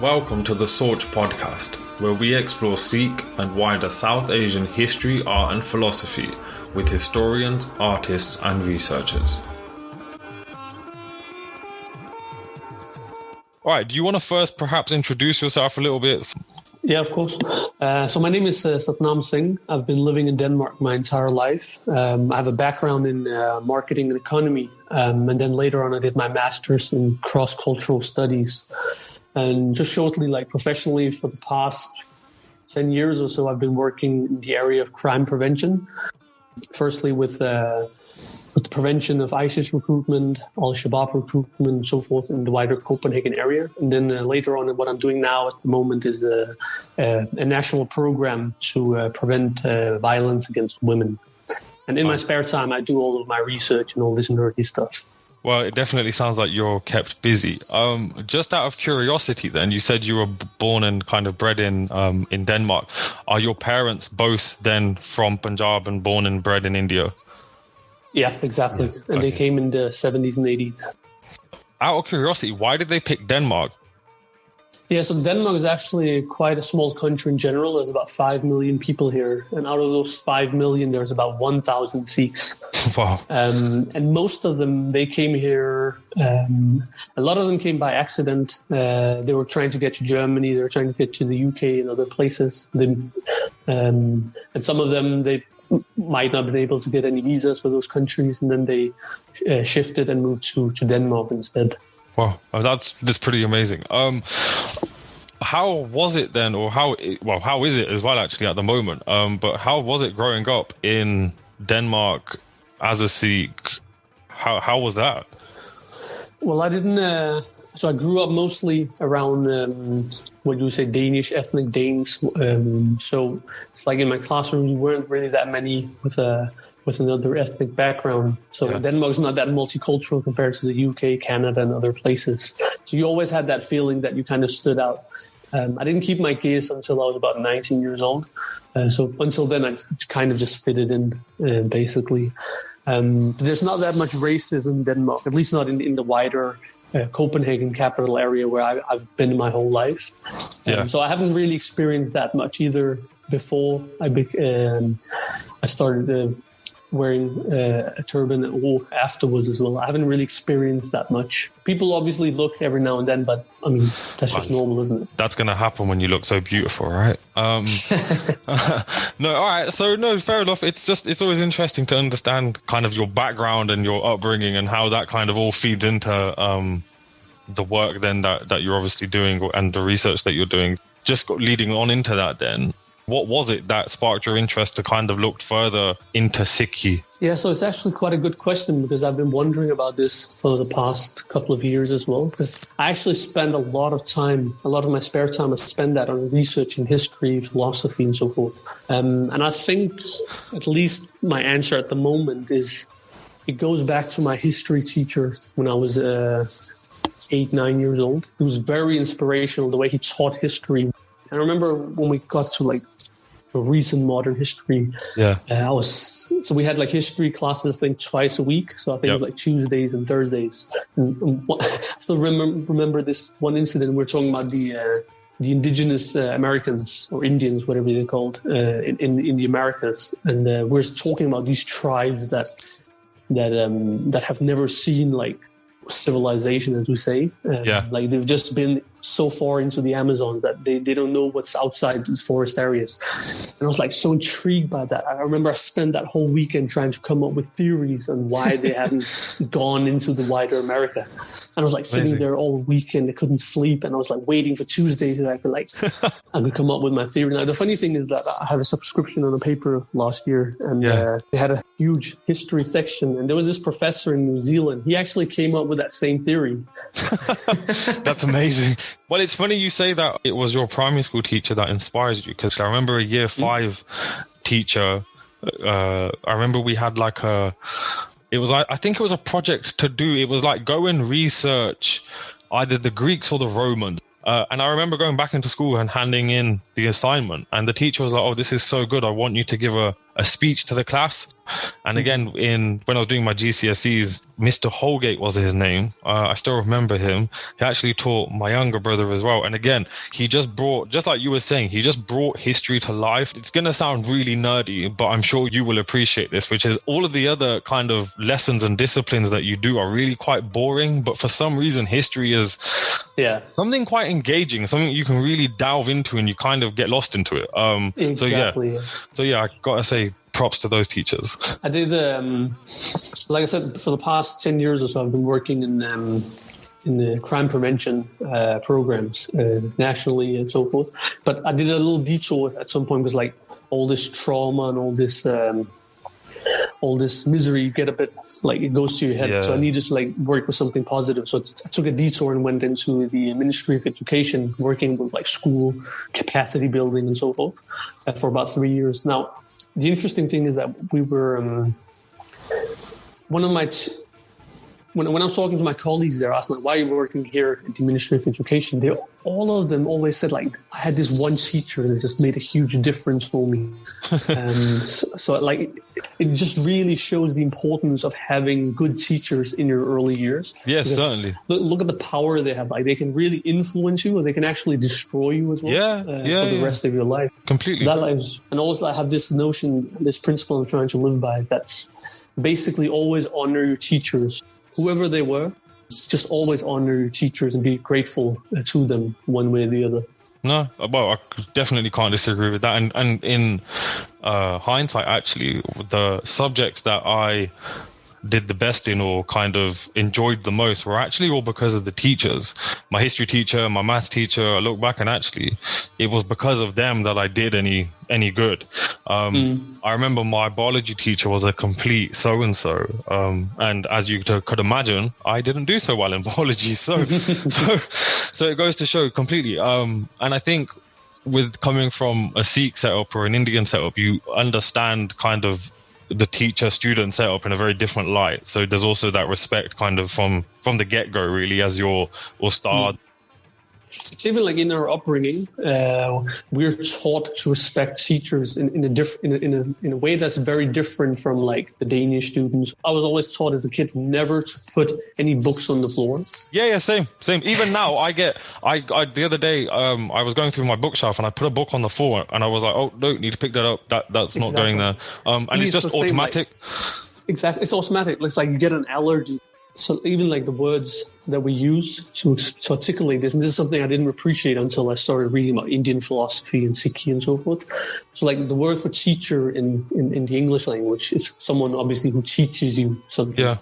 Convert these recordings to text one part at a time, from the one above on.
Welcome to the Sorge podcast, where we explore Sikh and wider South Asian history, art and philosophy with historians, artists and researchers. All right, do you want to first perhaps introduce yourself a little bit? Yeah, of course. So my name is Satnam Singh. I've been living in Denmark my entire life. I have a background in marketing and economy. And then later on, I did my master's in cross-cultural studies. And just shortly, like professionally, for the past 10 years or so, I've been working in the area of crime prevention. Firstly, with the prevention of ISIS recruitment, Al-Shabaab recruitment, and so forth in the wider Copenhagen area. And then later on, what I'm doing now at the moment is a national program to prevent violence against women. And in my spare time, I do all of my research and all this nerdy stuff. Well, it definitely sounds like you're kept busy. Just out of curiosity then, you said you were born and kind of bred in Denmark. Are your parents both then from Punjab and born and bred in India? Yeah, exactly. Yes. And they came in the 70s and 80s. Out of curiosity, why did they pick Denmark? Yeah, so Denmark is actually quite a small country in general. There's about 5 million people here. And out of those 5 million, there's about 1,000 Sikhs. Wow. And most of them, they came here. A lot of them came by accident. They were trying to get to Germany. They were trying to get to the UK and other places. And some of them, they might not have been able to get any visas for those countries. And then they shifted and moved to Denmark instead. Wow, that's pretty amazing. How was it then, or how is it as well actually at the moment? But how was it growing up in Denmark as a Sikh? How was that? Well, I didn't. So I grew up mostly around what you would say Danish, ethnic Danes. So it's like in my classroom, we weren't really that many with another ethnic background. So yeah. Denmark's not that multicultural compared to the UK, Canada, and other places. So you always had that feeling that you kind of stood out. I didn't keep my gaze until I was about 19 years old. So until then, I kind of just fitted in, basically. There's not that much racism in Denmark, at least not in the wider Copenhagen capital area where I've been my whole life. So I haven't really experienced that much either before I started wearing a turban or afterwards as well. I haven't really experienced that much. People obviously look every now and then, but I mean, that's just normal, isn't it? That's going to happen when you look so beautiful, right? No, all right. So no, fair enough. It's always interesting to understand kind of your background and your upbringing and how that kind of all feeds into the work then that you're obviously doing and the research that you're doing. Just leading on into that then, what was it that sparked your interest to kind of look further into Sikhi? Yeah, so it's actually quite a good question because I've been wondering about this for the past couple of years as well. Because I actually spend a lot of my spare time, I spend that on research in history, philosophy, and so forth. And I think at least my answer at the moment is it goes back to my history teacher when I was 8-9 years old. He was very inspirational the way he taught history. I remember when we got to like recent modern history. So we had like history classes, I think, twice a week. So I think it was like Tuesdays and Thursdays. And I still remember this one incident. We're talking about the indigenous Americans or Indians, whatever they're called, in the Americas, and we're talking about these tribes that have never seen like civilization, as we say. Like they've just been so far into the Amazon that they don't know what's outside these forest areas. And I was like so intrigued by that. I remember I spent that whole weekend trying to come up with theories on why they hadn't gone into the wider America. And I was like sitting there all weekend. I couldn't sleep. And I was like waiting for Tuesdays that I could come up with my theory. Now, the funny thing is that I had a subscription on a paper last year and they had a huge history section. And there was this professor in New Zealand. He actually came up with that same theory. That's amazing. Well, it's funny you say that it was your primary school teacher that inspires you, because I remember a year 5 teacher. I remember we had like I think it was a project to do. It was like go and research either the Greeks or the Romans. And I remember going back into school and handing in the assignment, and the teacher was like, "Oh, this is so good. I want you to give a a speech to the class. And again, when I was doing my GCSEs, Mr. Holgate was his name. I still remember him. He actually taught my younger brother as well. And again, he just brought, just like you were saying, he just brought history to life. It's going to sound really nerdy, but I'm sure you will appreciate this, which is all of the other kind of lessons and disciplines that you do are really quite boring. But for some reason, history is something quite engaging, something you can really delve into and you kind of get lost into it. Exactly. So yeah, I got to say, props to those teachers. I did, like I said, for the past 10 years or so, I've been working in the crime prevention programs nationally and so forth. But I did a little detour at some point because, like, all this trauma and all this misery, you get a bit, like, it goes to your head. So I needed to, like, work with something positive. So I took a detour and went into the Ministry of Education, working with, like, school capacity building and so forth for about 3 years. Now, the interesting thing is that we were one of my when I was talking to my colleagues there, I asked them, why are you working here at the Ministry of Education? All of them always said, like, I had this one teacher and it just made a huge difference for me. So like, it just really shows the importance of having good teachers in your early years. Yes, certainly. Look at the power they have. Like, they can really influence you, or they can actually destroy you as well for the rest of your life. Completely. So and also I have this notion, this principle I'm trying to live by, that's basically always honor your teachers, whoever they were. Just always honor your teachers and be grateful to them one way or the other. No, well, I definitely can't disagree with that. And in hindsight, actually, the subjects that I did the best in or kind of enjoyed the most were actually all because of the teachers. My history teacher, my maths teacher, I look back and actually it was because of them that I did any good. I remember my biology teacher was a complete so-and-so. And as you could imagine, I didn't do so well in biology. So it goes to show completely. And I think with coming from a Sikh setup or an Indian setup, you understand kind of the teacher-student setup in a very different light. So there's also that respect kind of from the get-go, really, as your start. It's even like in our upbringing, we're taught to respect teachers in a way that's very different from, like, the Danish students. I was always taught as a kid never to put any books on the floor. Yeah, same. Even now, I the other day, I was going through my bookshelf and I put a book on the floor and I was like, oh, no, need to pick that up. That's not going there. And it's just automatic. Exactly, it's automatic. It's like you get an allergy. So even like the words that we use to articulate this, and this is something I didn't appreciate until I started reading about Indian philosophy and Sikh and so forth. So like the word for teacher in the English language is someone obviously who teaches you something. Yeah.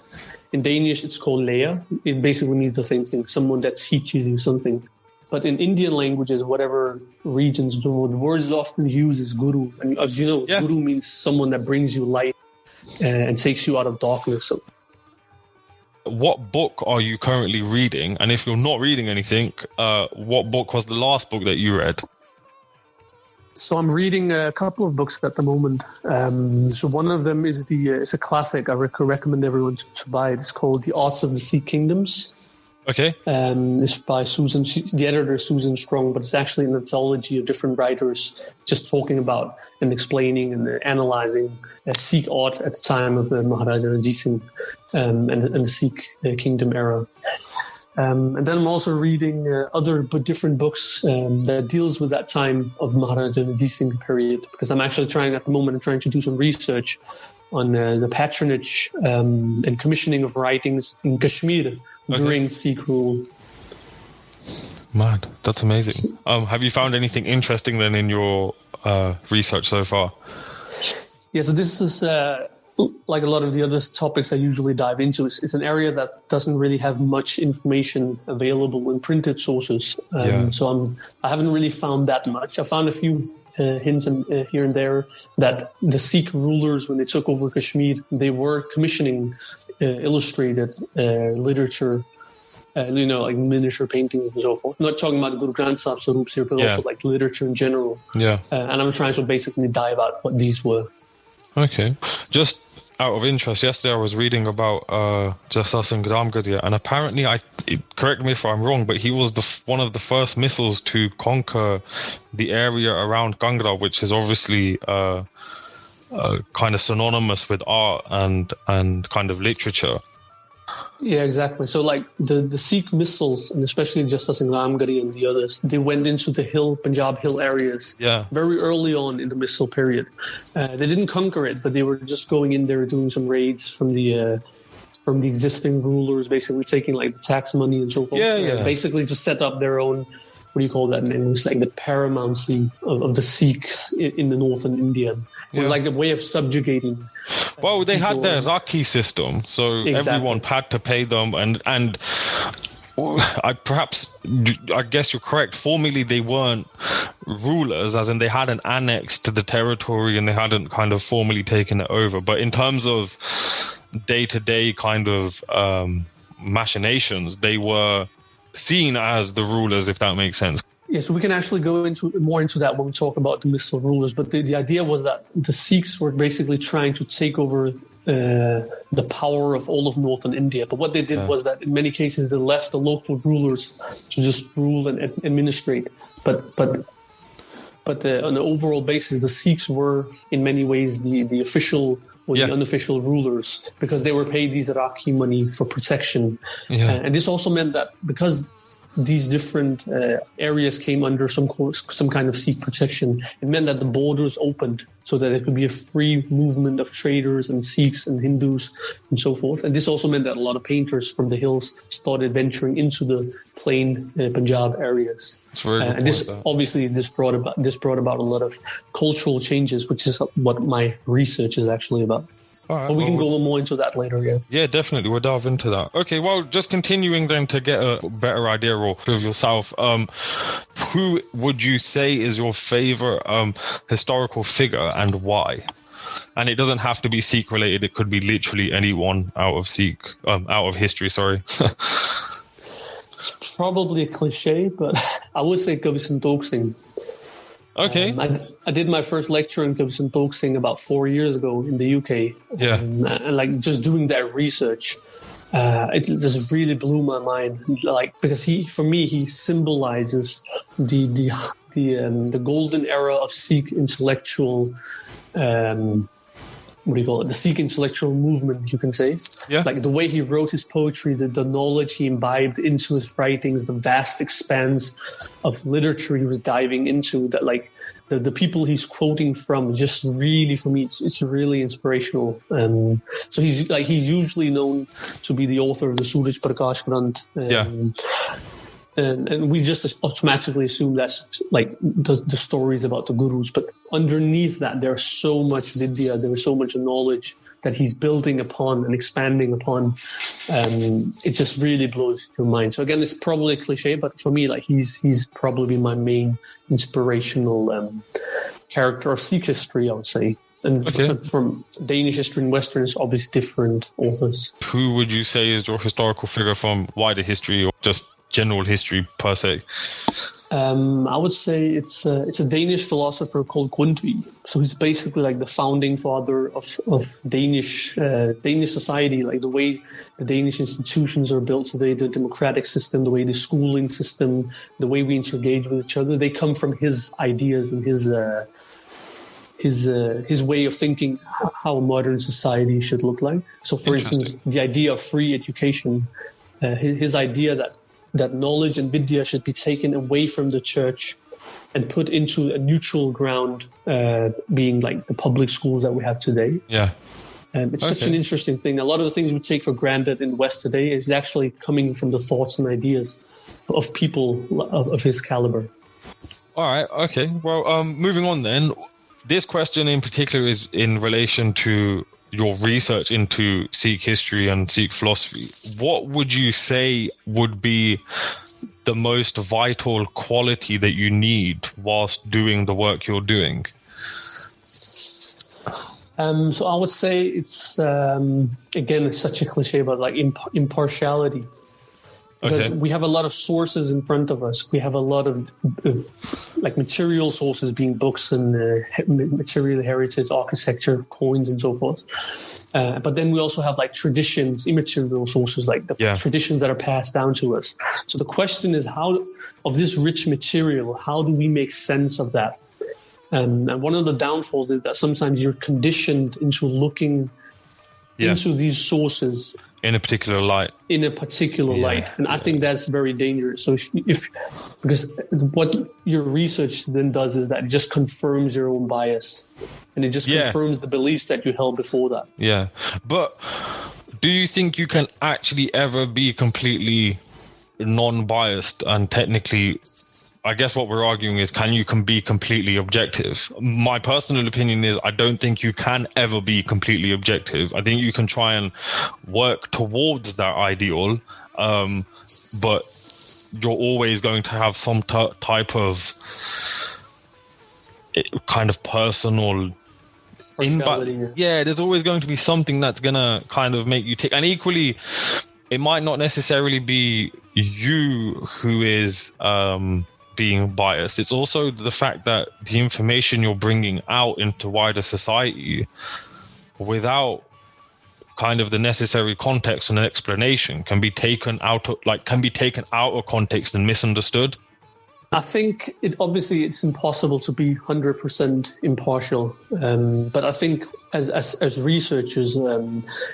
In Danish, it's called lærer. It basically means the same thing, someone that teaches you something. But in Indian languages, whatever regions, the words often used is guru. And as you know, guru means someone that brings you light and takes you out of darkness. So, what book are you currently reading? And if you're not reading anything, what book was the last book that you read? So I'm reading a couple of books at the moment. So one of them is it's a classic. I recommend everyone to buy it. It's called The Arts of the Sikh Kingdoms. Okay. It's by Susan. The editor is Susan Strong, but it's actually an anthology of different writers just talking about and explaining and analyzing Sikh art at the time of the Maharaja Ranjit Singh and the Sikh kingdom era. And then I'm also reading other but different books that deals with that time of Maharaja Ranjit Singh period, because I'm actually trying to do some research on the patronage and commissioning of writings in Kashmir during Sikh rule. Mad, that's amazing. Have you found anything interesting then in your research so far? Yeah, so this is like a lot of the other topics I usually dive into. It's an area that doesn't really have much information available in printed sources. So I haven't really found that much. I found a few hints here and there that the Sikh rulers, when they took over Kashmir, they were commissioning illustrated literature, like miniature paintings and so forth. I'm not talking about Guru Granth Sahib Sarups here, but also like literature in general. Yeah. And I'm trying to basically dive out what these were. Okay. Just out of interest, yesterday I was reading about Jasar Singh Ramgarhia, and apparently, correct me if I'm wrong, but he was one of the first missiles to conquer the area around Kangra, which is obviously kind of synonymous with art and kind of literature. Yeah, exactly. So like the Sikh missiles, and especially Justice in Ramgarhi and the others, they went into the Punjab hill areas very early on in the Misl period. They didn't conquer it, but they were just going in there doing some raids from the existing rulers, basically taking like the tax money and so forth. Basically to set up their own, what do you call that in English, like the paramountcy of the Sikhs in the northern India. It was like a way of subjugating. Well, they had their Rakhi system, so everyone had to pay them, and I guess you're correct. Formally, they weren't rulers, as in they hadn't annexed to the territory and they hadn't kind of formally taken it over. But in terms of day-to-day kind of machinations, they were seen as the rulers, if that makes sense. Yeah, so we can actually go more into that when we talk about the Misl rulers. But the idea was that the Sikhs were basically trying to take over the power of all of northern India. But what they did was that in many cases they left the local rulers to just rule and administrate. But on an overall basis, the Sikhs were in many ways the official or the unofficial rulers, because they were paid these Rakhi money for protection. And this also meant that because these different areas came under some kind of Sikh protection, it meant that the borders opened so that it could be a free movement of traders and Sikhs and Hindus and so forth. And this also meant that a lot of painters from the hills started venturing into the plain Punjab areas. And this obviously this brought about a lot of cultural changes, which is what my research is actually about. Right, but we can go more into that later, Yeah, definitely. We'll delve into that. Okay, well, just continuing then to get a better idea of yourself, who would you say is your favorite historical figure and why? And it doesn't have to be Sikh related. It could be literally anyone out of history, sorry. It's probably a cliche, but I would say Kavis Singh. Okay. I did my first lecture in Kavis Singh about 4 years ago in the UK. And like just doing that research, it just really blew my mind. Like, because he symbolizes the golden era of Sikh intellectual, the Sikh intellectual movement, you can say. Yeah. Like the way he wrote his poetry, the knowledge he imbibed into his writings, the vast expanse of literature he was diving into, that like the people he's quoting from, just really, for me, it's really inspirational. So he's usually known to be the author of the Suraj Prakash Granth. And we just automatically assume that's like the stories about the gurus. But underneath that, there's so much vidya, there's so much knowledge that he's building upon and expanding upon. It just really blows your mind. So again, it's probably a cliche, but for me, like he's probably my main inspirational character of Sikh history, I would say. And from Danish history and Western, it's obviously different authors. Who would you say is your historical figure from wider history or just general history per se? I would say it's a Danish philosopher called Grundtvig. So he's basically like the founding father of Danish society, like the way the Danish institutions are built today, the democratic system, the way the schooling system, the way we engage with each other. They come from his ideas and his way of thinking how a modern society should look like. So, for instance, the idea of free education, his idea that knowledge and vidya should be taken away from the church and put into a neutral ground, being like the public schools that we have today. Yeah. It's such an interesting thing. A lot of the things we take for granted in the West today is actually coming from the thoughts and ideas of people of his caliber. All right. Okay. Well, moving on then. This question in particular is in relation to your research into Sikh history and Sikh philosophy. What would you say would be the most vital quality that you need whilst doing the work you're doing? So I would say it's, again, it's such a cliche, but like impartiality. Because we have a lot of sources in front of us. We have a lot of like material sources, being books and material heritage, architecture, coins, and so forth. But then we also have like traditions, immaterial sources, like the traditions that are passed down to us. So the question is, how of this rich material, how do we make sense of that And one of the downfalls is that sometimes you're conditioned into looking into these sources in a particular light. Light. And I think that's very dangerous. So because what your research then does is that it just confirms your own bias, and it just confirms the beliefs that you held before that. Yeah. But do you think you can actually ever be completely non-biased and technically, I guess what we're arguing is, can you be completely objective? My personal opinion is I don't think you can ever be completely objective. I think you can try and work towards that ideal, but you're always going to have some type of kind of personal there's always going to be something that's going to kind of make you tick. And equally, it might not necessarily be you who is being biased. It's also the fact that the information you're bringing out into wider society without kind of the necessary context and explanation can be taken out of context and misunderstood. I think it's impossible to be 100% impartial, but I think as researchers,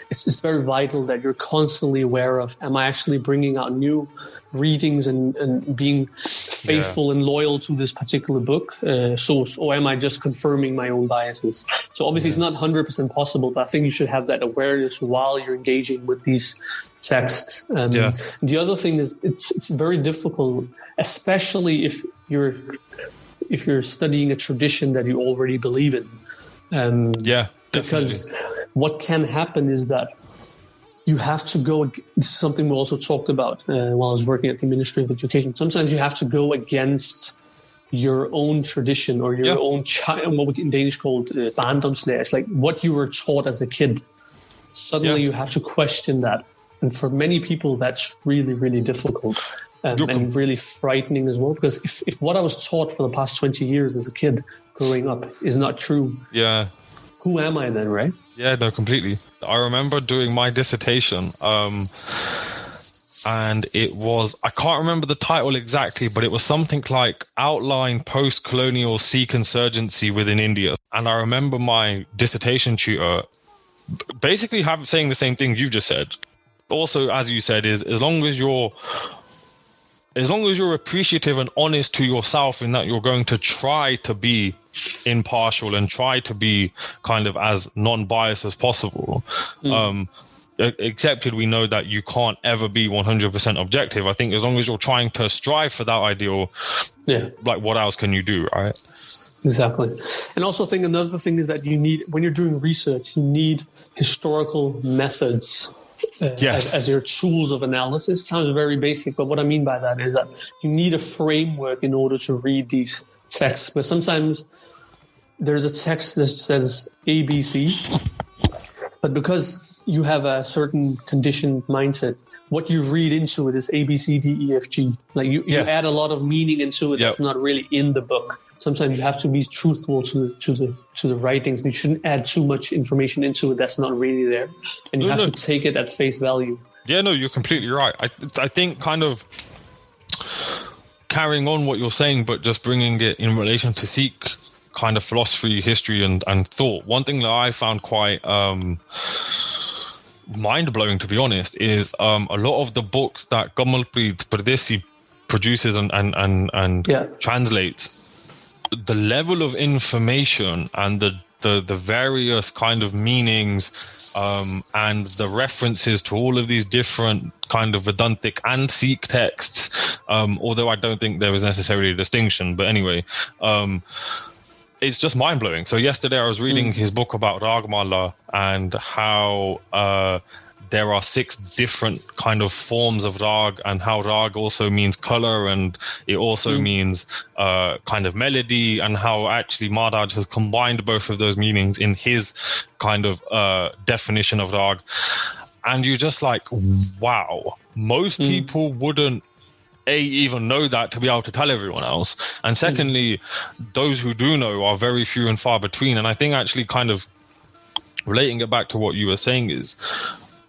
it's very vital that you're constantly aware of, am I actually bringing out new readings and being faithful and loyal to this particular book source, or am I just confirming my own biases? So obviously it's not 100% possible, but I think you should have that awareness while you're engaging with these texts. The other thing is it's very difficult, especially if you're studying a tradition that you already believe in. Because what can happen is that you have to go. This is something we also talked about while I was working at the Ministry of Education. Sometimes you have to go against your own tradition or your own what we in Danish called barndomslære. It's like what you were taught as a kid. Suddenly you have to question that. And for many people, that's really, really difficult and really frightening as well. Because if what I was taught for the past 20 years as a kid growing up is not true, who am I then, right? Yeah, no, completely. I remember doing my dissertation, and it was, I can't remember the title exactly, but it was something like Outline Post-Colonial Sikh Insurgency Within India. And I remember my dissertation tutor basically saying the same thing you've just said. Also, as you said, is as long as you're appreciative and honest to yourself in that you're going to try to be impartial and try to be kind of as non-biased as possible. Accepted, we know that you can't ever be 100% objective. I think as long as you're trying to strive for that ideal, like what else can you do, right? Exactly. And also I think another thing is that you need, when you're doing research, you need historical methods as your tools of analysis. Sounds very basic, but what I mean by that is that you need a framework in order to read these texts. But sometimes there's a text that says ABC, but because you have a certain conditioned mindset, what you read into it is A, B, C, D, E, F, G. Like you add a lot of meaning into it that's not really in the book. Sometimes you have to be truthful to the writings. You shouldn't add too much information into it that's not really there, and you have to take it at face value. Yeah, no, you're completely right. I think kind of carrying on what you're saying, but just bringing it in relation to Sikh kind of philosophy, history, and thought. One thing that I found quite mind-blowing, to be honest, is a lot of the books that Kamalpreet Pardesi produces and translates, the level of information and the various kind of meanings and the references to all of these different kind of Vedantic and Sikh texts, although I don't think there was necessarily a distinction, but anyway, it's just mind-blowing. So yesterday I was reading his book about Ragmala and how there are 6 different kind of forms of rag, and how rag also means color, and it also means kind of melody, and how actually Maharaj has combined both of those meanings in his kind of definition of rag. And you're just like, wow, most people wouldn't even know that to be able to tell everyone else, and secondly, those who do know are very few and far between. And I think actually kind of relating it back to what you were saying is,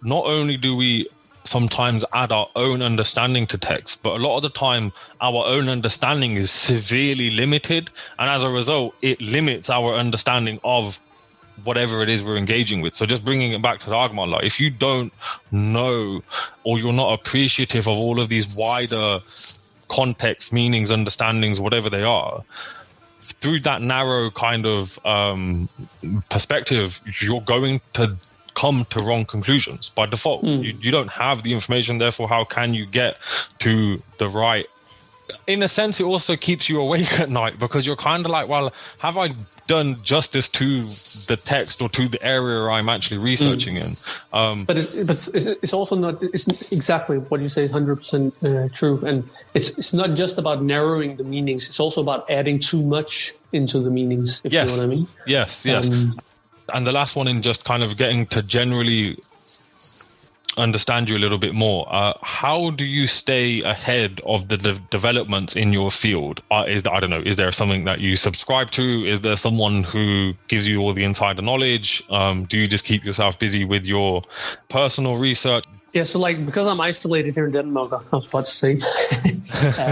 not only do we sometimes add our own understanding to text, but a lot of the time our own understanding is severely limited, and as a result it limits our understanding of whatever it is we're engaging with. So just bringing it back to the argument, like if you don't know or you're not appreciative of all of these wider context, meanings, understandings, whatever they are, through that narrow kind of perspective, you're going to come to wrong conclusions by default. You don't have the information, therefore how can you get to the right? In a sense, it also keeps you awake at night, because you're kind of like, well, have I done justice to the text or to the area I'm actually researching in? But it's also not, it's exactly what you say is 100% true. And it's not just about narrowing the meanings, it's also about adding too much into the meanings, if you know what I mean. Yes. And the last one, in just kind of getting to generally understand you a little bit more, how do you stay ahead of the developments in your field? Is there something that you subscribe to? Is there someone who gives you all the insider knowledge? Do you just keep yourself busy with your personal research? Yeah, so like, because I'm isolated here in Denmark, I was about to say,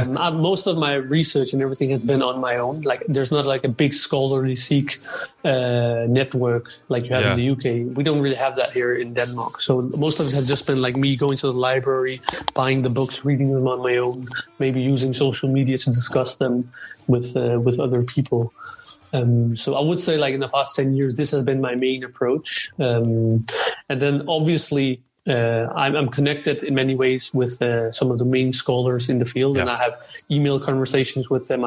most of my research and everything has been on my own. Like, there's not like a big scholarly Sikh network like you have in the UK. We don't really have that here in Denmark. So most of it has just been like me going to the library, buying the books, reading them on my own, maybe using social media to discuss them with other people. So I would say, like, in the past 10 years, this has been my main approach. And then obviously, I'm connected in many ways with some of the main scholars in the field, and I have email conversations with them.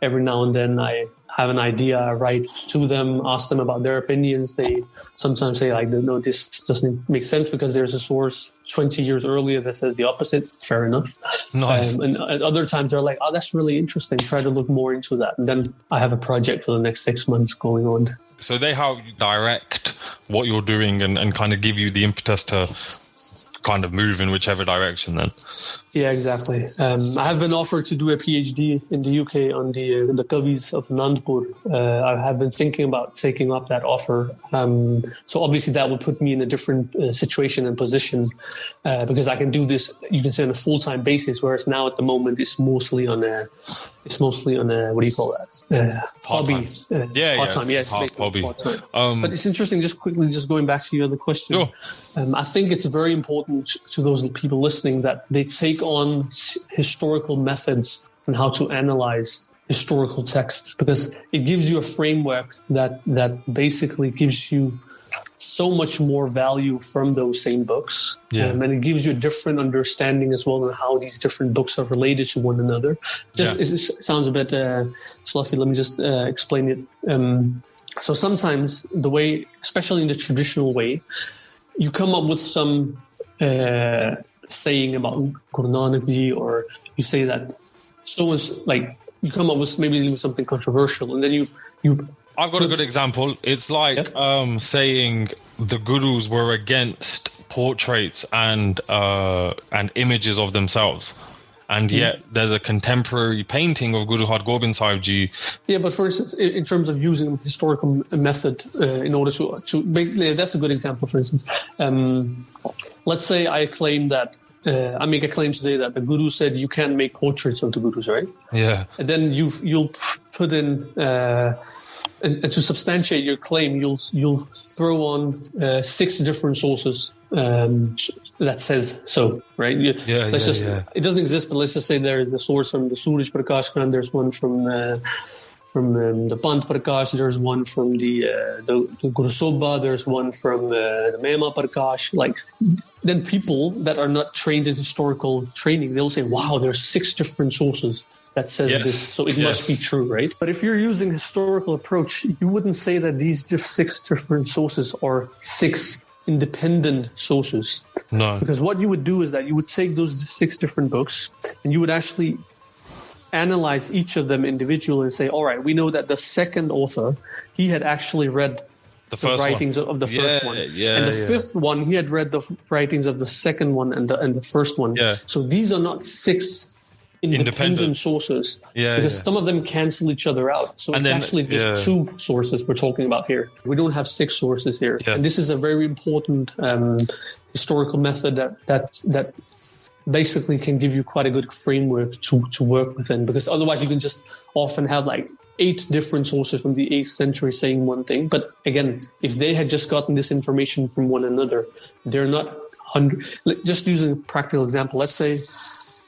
Every now and then I have an idea, I write to them, ask them about their opinions. They sometimes say, like, no, this doesn't make sense because there's a source 20 years earlier that says the opposite. Fair enough. Nice. And at other times they're like, oh, that's really interesting. Try to look more into that. And then I have a project for the next 6 months going on. So they help you direct what you're doing and kind of give you the impetus to kind of move in whichever direction then. Yeah, exactly. I have been offered to do a PhD in the UK on the Kavis of Anandpur. I have been thinking about taking up that offer. So obviously that would put me in a different situation and position because I can do this, you can say, on a full-time basis, whereas now at the moment it's mostly on a what do you call that? Hobby. Part-time. Hobby. Part-time. But it's interesting, just quickly, just going back to your other question. Sure. I think it's very important to those people listening that they take on historical methods and how to analyze historical texts, because it gives you a framework that basically gives you so much more value from those same books. And it gives you a different understanding as well on how these different books are related to one another. It sounds a bit fluffy. Let me just explain it. So sometimes the way, especially in the traditional way, you come up with some saying about Guru Nanak Ji, or you say that someone's like, you come up with maybe something controversial, and then you I've got a good example. It's like saying the gurus were against portraits and images of themselves, and yet there's a contemporary painting of Guru Har Gobind Sahib Ji. Yeah, but for instance, in terms of using historical method in order to basically, that's a good example. For instance, let's say I claim that I make a claim today that the Guru said you can't make portraits of the Gurus, right? Yeah, and then you'll put in. And to substantiate your claim, you'll throw on 6 different sources that says so, right? It doesn't exist, but let's just say there is a source from the Suraj Prakash Khan, there's one from the Pant Prakash, there's one from the Guru Sobha, there's one from the Mehma Prakash. Like, then people that are not trained in historical training, they'll say, wow, there's 6 different sources that says this, so it must be true, right? But if you're using historical approach, you wouldn't say that these 6 different sources are 6 independent sources. No. Because what you would do is that you would take those 6 different books and you would actually analyze each of them individually and say, all right, we know that the second author, he had actually read the writings of the first one. And the fifth one, he had read the writings of the second one and the first one. Yeah. So these are not 6 independent sources, because some of them cancel each other out. So it's actually just two sources we're talking about here. We don't have 6 sources here. Yeah. And this is a very important historical method that basically can give you quite a good framework to work within, because otherwise you can just often have like 8 different sources from the 8th century saying one thing. But again, if they had just gotten this information from one another, they're not 100. Just using a practical example, let's say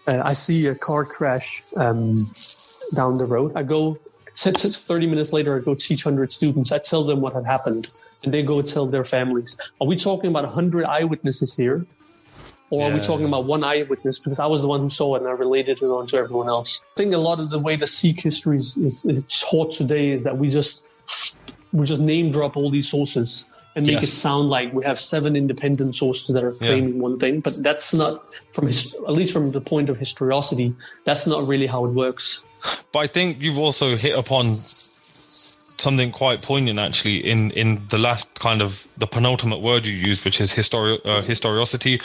I see a car crash down the road. I go 30 minutes later, I go teach 100 students. I tell them what had happened, and they go tell their families. Are we talking about 100 eyewitnesses here? Or are we talking about one eyewitness? Because I was the one who saw it and I related it on to everyone else. I think a lot of the way the Sikh history is taught today is that we just name drop all these sources and make it sound like we have 7 independent sources that are claiming one thing. But that's not, at least from the point of historicity, that's not really how it works. But I think you've also hit upon something quite poignant, actually, in the last kind of the penultimate word you used, which is historicity.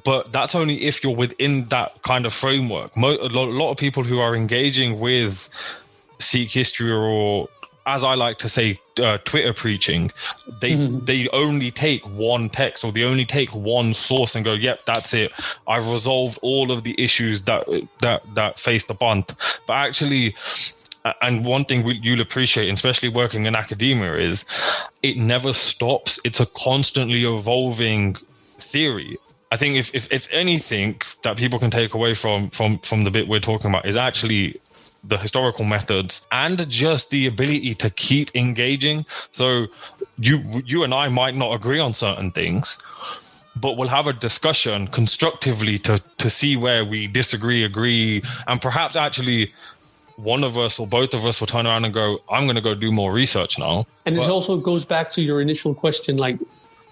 But that's only if you're within that kind of framework. A lot of people who are engaging with Sikh history, or as I like to say, Twitter preaching, they only take one text, or they only take one source and go, yep, that's it. I've resolved all of the issues that face the Bant. But actually, and one thing you'll appreciate, especially working in academia, is it never stops. It's a constantly evolving theory. I think if anything that people can take away from the bit we're talking about is actually the historical methods and just the ability to keep engaging. So you and I might not agree on certain things, but we'll have a discussion constructively to see where we disagree, agree, and perhaps actually one of us or both of us will turn around and go, I'm going to go do more research now. And it also goes back to your initial question, like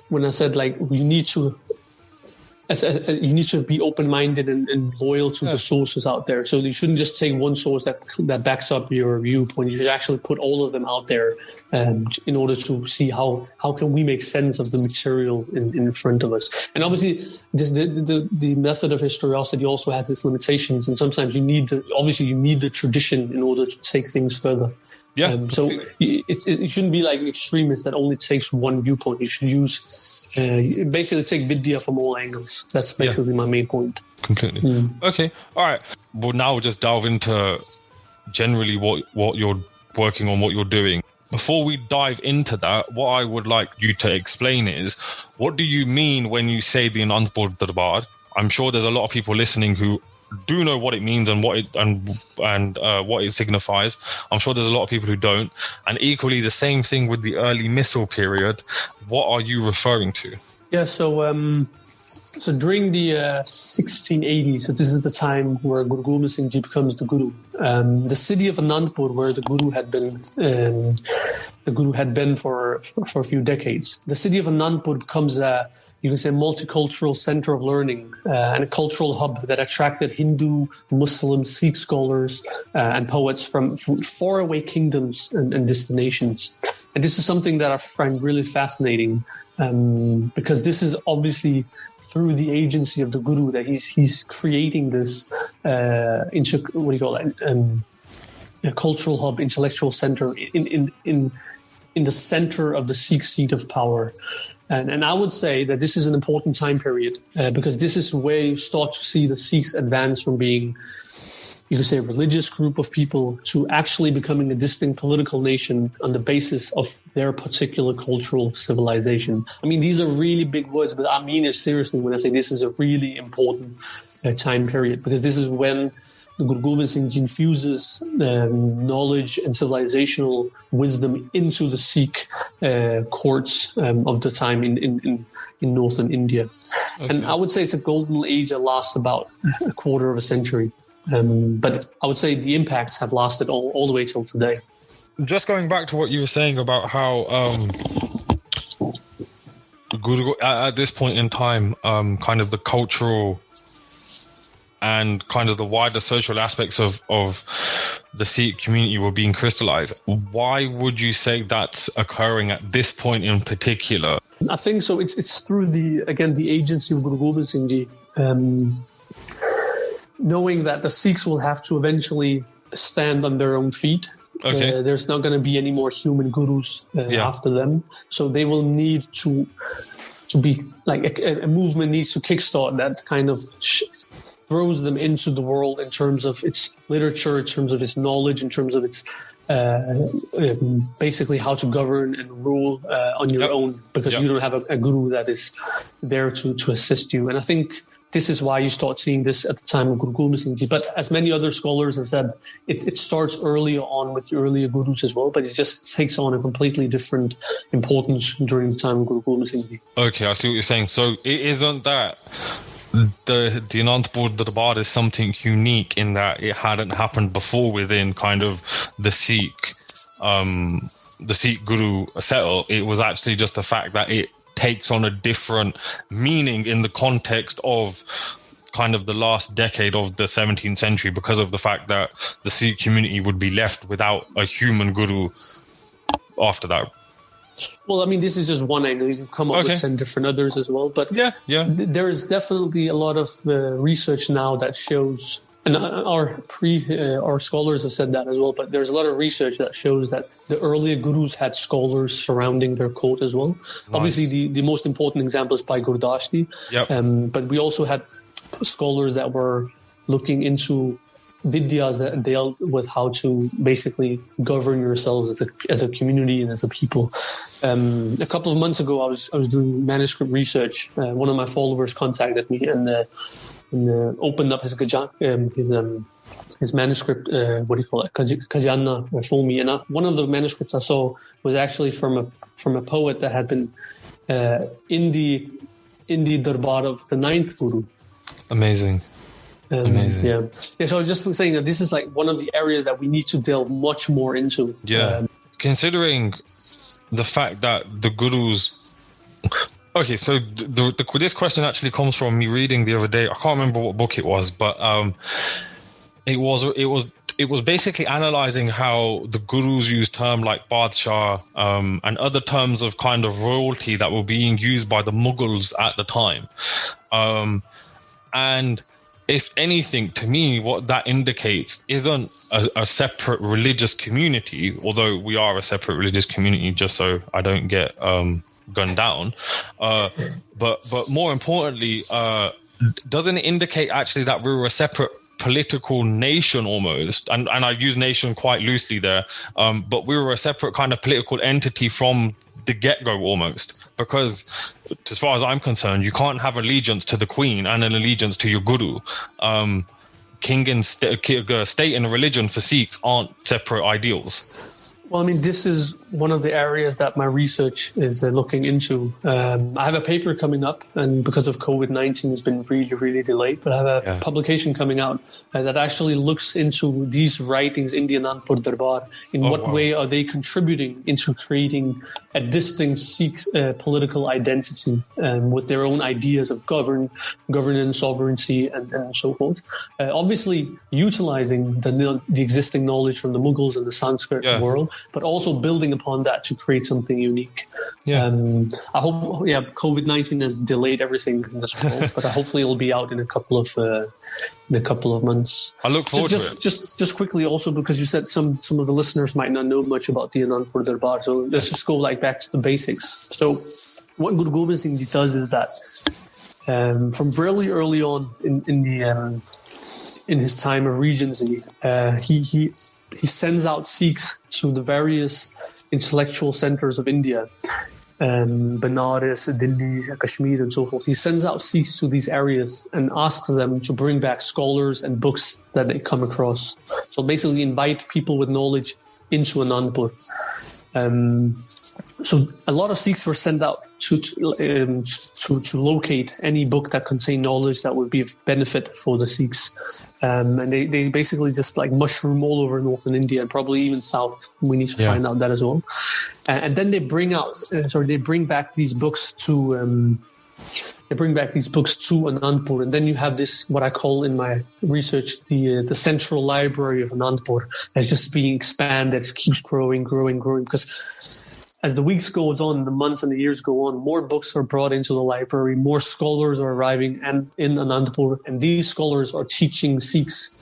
when I said, like, you need to be open-minded and loyal to the sources out there. So you shouldn't just take one source that backs up your viewpoint. You should actually put all of them out there in order to see how can we make sense of the material in front of us. And obviously, the method of historicity also has its limitations, and sometimes you need the tradition in order to take things further. Yeah. So it shouldn't be like an extremist that only takes one viewpoint. You should use basically take vidya from all angles. That's basically my main point. Completely. Okay. All right. Well, now we'll just delve into generally what you're working on, what you're doing. Before we dive into that, what I would like you to explain is, what do you mean when you say the Anandpur Darbar? I'm sure there's a lot of people listening who do know what it means and what it signifies. I'm sure there's a lot of people who don't. And equally, the same thing with the Early Misl Period. What are you referring to? Yeah, so during the 1680s, so this is the time where Guru Gobind Singh Ji becomes the Guru. The city of Anandpur, where the Guru had been for a few decades, the city of Anandpur becomes you can say, multicultural center of learning and a cultural hub that attracted Hindu, Muslim, Sikh scholars and poets from faraway kingdoms and destinations. And this is something that I find really fascinating because this is obviously through the agency of the Guru that he's creating this a cultural hub, intellectual center in the center of the Sikh seat of power. And I would say that this is an important time period because this is where you start to see the Sikhs advance from being, you could say, a religious group of people to actually becoming a distinct political nation on the basis of their particular cultural civilization. I mean, these are really big words, but I mean it seriously when I say this is a really important time period, because this is when the Guru Gobind Singh Ji infuses knowledge and civilizational wisdom into the Sikh courts of the time in northern India. Okay. And I would say it's a golden age that lasts about a quarter of a century. But I would say the impacts have lasted all the way till today. Just going back to what you were saying about how Guru, at this point in time, kind of the cultural and kind of the wider social aspects of the Sikh community were being crystallized. Why would you say that's occurring at this point in particular? I think so. It's through the agency of Guru Gobind Singh Ji. knowing that the Sikhs will have to eventually stand on their own feet. Okay. There's not going to be any more human gurus after them. So they will need to be like a movement needs to kickstart that kind of throws them into the world in terms of its literature, in terms of its knowledge, in terms of its basically how to govern and rule on your own, because you don't have a guru that is there to assist you. And I think this is why you start seeing this at the time of Guru Gobind Singh Ji. But as many other scholars have said, it starts earlier on with the earlier gurus as well, but it just takes on a completely different importance during the time of Guru Gobind Singh Ji. Okay, I see what you're saying. So it isn't that the Anandpur Darbar is something unique in that it hadn't happened before within kind of the Sikh guru settle. It was actually just the fact that it takes on a different meaning in the context of kind of the last decade of the 17th century, because of the fact that the Sikh community would be left without a human guru after that. Well, I mean, this is just one angle. You can come up with 10 different others as well. But there is definitely a lot of research now that shows, and our scholars have said that as well, but there's a lot of research that shows that the earlier gurus had scholars surrounding their court as well. Nice. Obviously, the most important example is Bhai Gurdashti. But we also had scholars that were looking into vidyas that dealt with how to basically govern yourselves as a community and as a people. A couple of months ago, I was doing manuscript research. One of my followers contacted me and opened up his manuscript, Kajana, for me. And one of the manuscripts I saw was actually from a poet that had been in the Darbar of the 9th Guru. Amazing. Amazing. Yeah. So I was just saying that this is like one of the areas that we need to delve much more into. Yeah. Considering the fact that the gurus. Okay, so this question actually comes from me reading the other day. I can't remember what book it was, but it was basically analyzing how the gurus use terms like Badshah and other terms of kind of royalty that were being used by the Mughals at the time. And if anything, to me, what that indicates isn't a separate religious community, although we are a separate religious community, just so I don't get gunned down. But more importantly, doesn't it indicate actually that we were a separate political nation almost? And I use nation quite loosely there, but we were a separate kind of political entity from the get-go almost, because as far as I'm concerned, you can't have allegiance to the Queen and an allegiance to your guru. King and state and religion for Sikhs aren't separate ideals. Well, I mean, this is one of the areas that my research is looking into. I have a paper coming up, and because of COVID-19, it's been really, really delayed. But I have a publication coming out that actually looks into these writings in the Anandpur Darbar. In what way are they contributing into creating a distinct Sikh political identity with their own ideas of governance, sovereignty, and so forth. Obviously, utilizing the existing knowledge from the Mughals and the Sanskrit world, but also building upon that to create something unique. I hope, COVID-19 has delayed everything in this world, but hopefully it'll be out in a couple of months. I look forward to it. Just quickly, also because you said some of the listeners might not know much about the Anandpur Darbar, so let's just go back to the basics. So, what Guru Gobind Singh Ji does is that from really early on in his time of regency, he sends out Sikhs to the various intellectual centers of India, Benares, Delhi, Kashmir, and so forth. He sends out Sikhs to these areas and asks them to bring back scholars and books that they come across. So basically invite people with knowledge into Anandpur. So a lot of Sikhs were sent out to locate any book that contained knowledge that would be of benefit for the Sikhs. And they basically just like mushroom all over northern India and probably even south. We need to find out that as well. And then they bring back these books to Anandpur, and then you have this, what I call in my research, the central library of Anandpur, that's just being expanded, keeps growing, because as the weeks goes on, the months and the years go on, more books are brought into the library, more scholars are arriving and in Anandpur, and these scholars are teaching Sikhs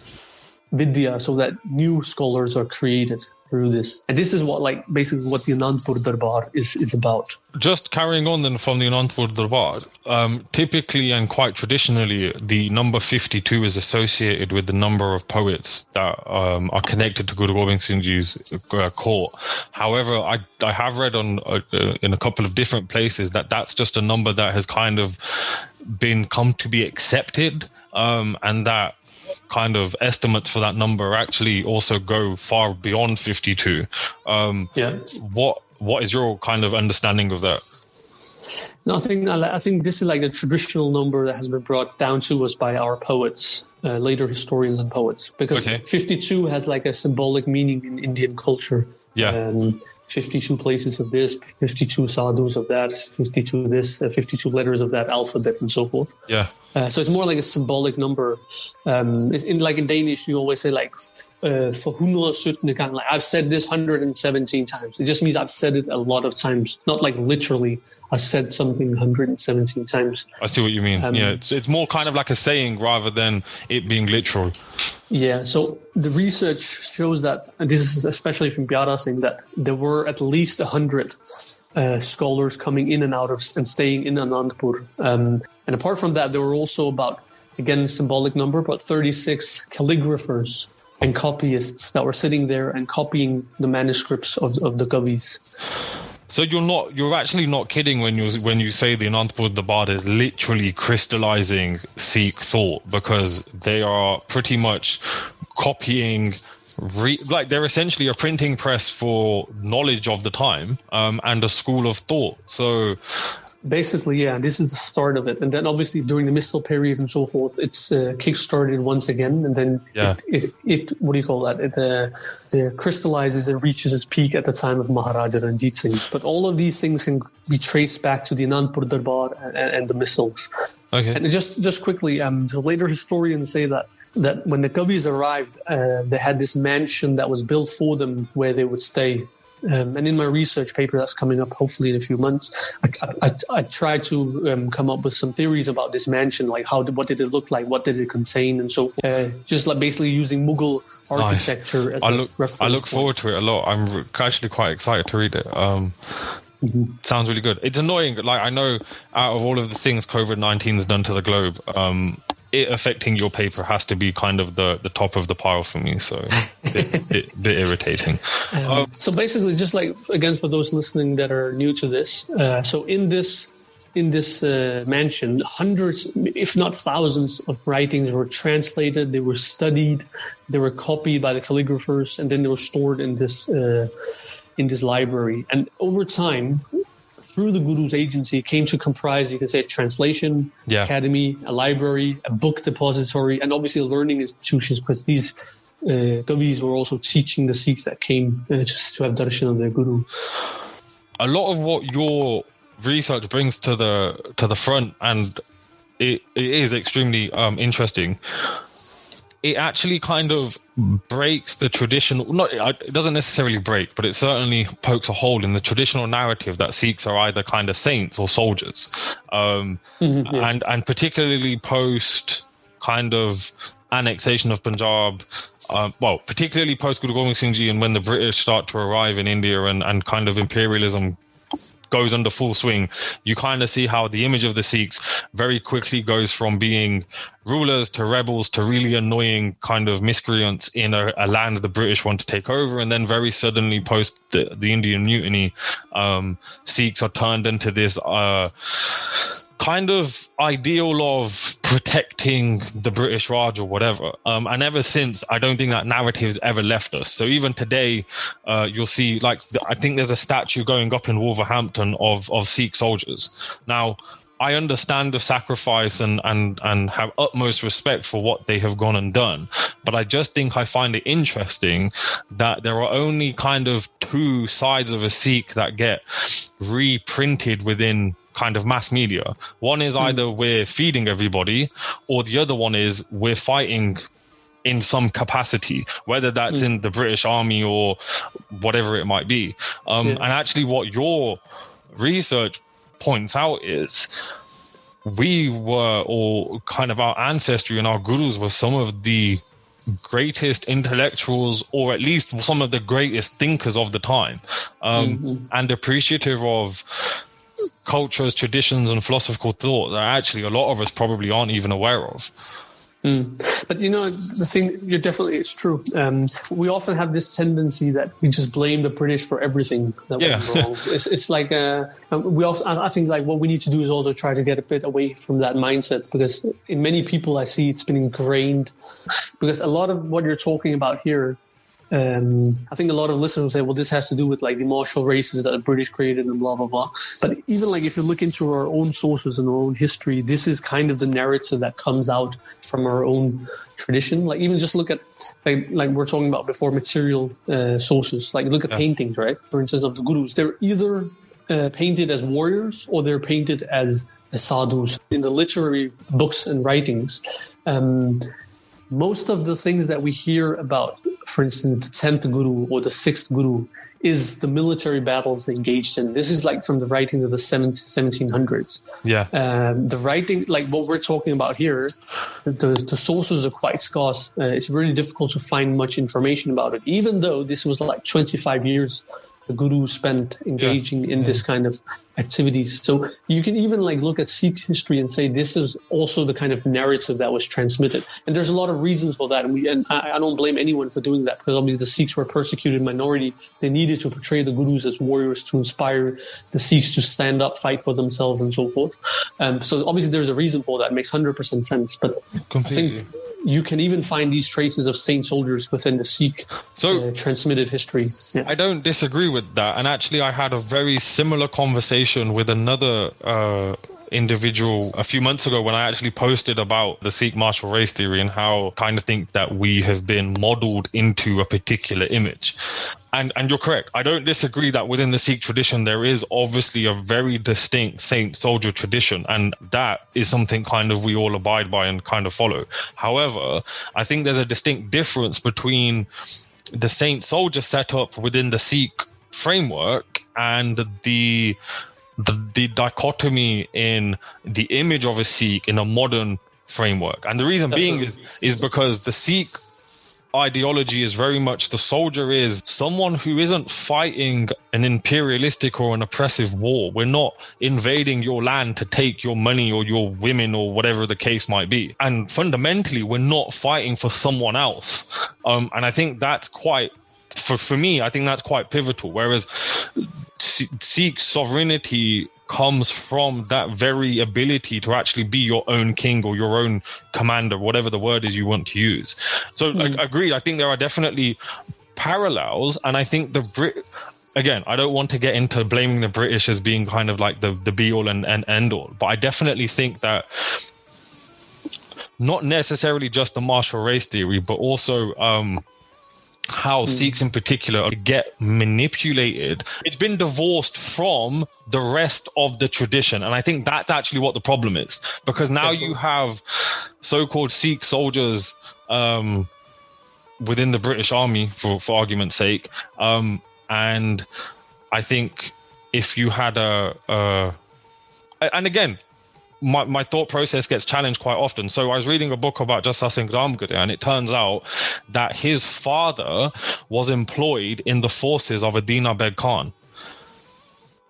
Vidya, so that new scholars are created through this. And this is what, like, basically what the Anandpur Darbar is about. Just carrying on then from the Anandpur Darbar, typically and quite traditionally, the number 52 is associated with the number of poets that are connected to Guru Gobind Singh Ji's court. However, I have read on in a couple of different places that that's just a number that has kind of come to be accepted, and that kind of estimates for that number actually also go far beyond 52. What is your kind of understanding of that? No, I think this is like a traditional number that has been brought down to us by our poets, later historians and poets, because 52 has like a symbolic meaning in Indian culture. 52 places of this, 52 sadhus of that, 52 this, 52 letters of that alphabet, and so forth. So it's more like a symbolic number. It's in Danish, you always say like for 117 gang. Like I've said this 117 times. It just means I've said it a lot of times, not like literally. I said something 117 times. I see what you mean. It's more kind of like a saying rather than it being literal. Yeah, so the research shows that, and this is especially from Byara Singh, that there were at least 100 scholars coming in and out of and staying in Anandpur. And apart from that, there were also about, again, symbolic number, but 36 calligraphers and copyists that were sitting there and copying the manuscripts of the Kavis. So you're actually not kidding when you say the Anandpur Darbar is literally crystallizing Sikh thought, because they are pretty much copying, like they're essentially a printing press for knowledge of the time, and a school of thought. So basically, yeah, this is the start of it. And then obviously during the Misl period and so forth, it's kick-started once again. And then it what do you call that? It crystallizes and reaches its peak at the time of Maharaja Ranjit Singh. But all of these things can be traced back to the Anandpur Darbar and the Misls. Okay. And just quickly, so later historians say that when the Kavis arrived, they had this mansion that was built for them where they would stay. And in my research paper that's coming up hopefully in a few months, I tried to come up with some theories about this mansion, like what did it look like, what did it contain, and so forth. Just like basically using Mughal architecture as a reference. I look forward to it a lot. I'm actually quite excited to read it. Sounds really good. It's annoying. Like I know out of all of the things COVID-19 has done to the globe, it affecting your paper has to be kind of the top of the pile for me. So bit irritating. So basically, just like, again, for those listening that are new to this, so in this mansion, hundreds, if not thousands of writings were translated, they were studied, they were copied by the calligraphers, and then they were stored in this library. And over time, through the Guru's agency, it came to comprise, you can say, a translation academy, a library, a book depository, and obviously learning institutions, because these Kavis were also teaching the Sikhs that came just to have darshan of their Guru. A lot of what your research brings to the front, and it is extremely interesting. It actually kind of breaks the traditional, it doesn't necessarily break, but it certainly pokes a hole in the traditional narrative that Sikhs are either kind of saints or soldiers. And particularly post kind of annexation of Punjab, particularly post Guru Gobind Singh Ji, and when the British start to arrive in India and kind of imperialism goes under full swing, you kind of see how the image of the Sikhs very quickly goes from being rulers to rebels to really annoying kind of miscreants in a land the British want to take over. And then very suddenly post the Indian Mutiny, Sikhs are turned into this kind of ideal of protecting the British Raj or whatever. And ever since, I don't think that narrative has ever left us. So even today, you'll see, like, I think there's a statue going up in Wolverhampton of Sikh soldiers. Now, I understand the sacrifice and have utmost respect for what they have gone and done. But I just think I find it interesting that there are only kind of two sides of a Sikh that get reprinted within kind of mass media. One is either we're feeding everybody, or the other one is we're fighting in some capacity, whether that's in the British Army or whatever it might be. And actually what your research points out is we were, or kind of our ancestry and our gurus were some of the greatest intellectuals, or at least some of the greatest thinkers of the time, and appreciative of cultures, traditions, and philosophical thought that actually a lot of us probably aren't even aware of. But the thing, it's true. We often have this tendency that we just blame the British for everything that went wrong. It's like I think like what we need to do is also try to get a bit away from that mindset, because in many people I see it's been ingrained. Because a lot of what you're talking about here, I think a lot of listeners will say, well, this has to do with like the martial races that the British created and blah, blah, blah. But even like if you look into our own sources and our own history, this is kind of the narrative that comes out from our own tradition. Like even just look at, like we're talking about before, material sources. Like look at paintings, right? For instance, of the gurus. They're either painted as warriors or they're painted as sadhus. In the literary books and writings, most of the things that we hear about, for instance, the 10th guru or the 6th guru, is the military battles they engaged in. This is like from the writings of the 1700s. Yeah. The writing, like what we're talking about here, the sources are quite scarce. It's really difficult to find much information about it, even though this was like 25 years the guru spent engaging in this kind of activities. So you can even like look at Sikh history and say this is also the kind of narrative that was transmitted. And there's a lot of reasons for that. And I don't blame anyone for doing that, because obviously the Sikhs were a persecuted minority. They needed to portray the gurus as warriors to inspire the Sikhs to stand up, fight for themselves and so forth. So obviously there's a reason for that. It makes 100% sense. But completely. I think you can even find these traces of saint soldiers within the Sikh transmitted history. Yeah. I don't disagree with that. And actually, I had a very similar conversation with another individual a few months ago when I actually posted about the Sikh martial race theory and how I kind of think that we have been modeled into a particular image. And you're correct. I don't disagree that within the Sikh tradition, there is obviously a very distinct saint-soldier tradition. And that is something kind of we all abide by and kind of follow. However, I think there's a distinct difference between the saint-soldier setup within the Sikh framework and the dichotomy in the image of a Sikh in a modern framework. And the reason being is because the Sikh ideology is very much the soldier is someone who isn't fighting an imperialistic or an oppressive war. We're not invading your land to take your money or your women or whatever the case might be. And fundamentally, we're not fighting for someone else. And I think that's quite, for me, I think that's quite pivotal. Whereas Sikh sovereignty comes from that very ability to actually be your own king or your own commander, whatever the word is you want to use. So I agree. I think there are definitely parallels. And I think again, I don't want to get into blaming the British as being kind of like the be all and end all, but I definitely think that not necessarily just the martial race theory, but also how Sikhs in particular get manipulated. It's been divorced from the rest of the tradition. And I think that's actually what the problem is. Because now you have so-called Sikh soldiers within the British Army, for argument's sake. And I think if you had and again, my thought process gets challenged quite often. So I was reading a book about Jassa Singh Ramgarh, and it turns out that his father was employed in the forces of Adina Beg Khan.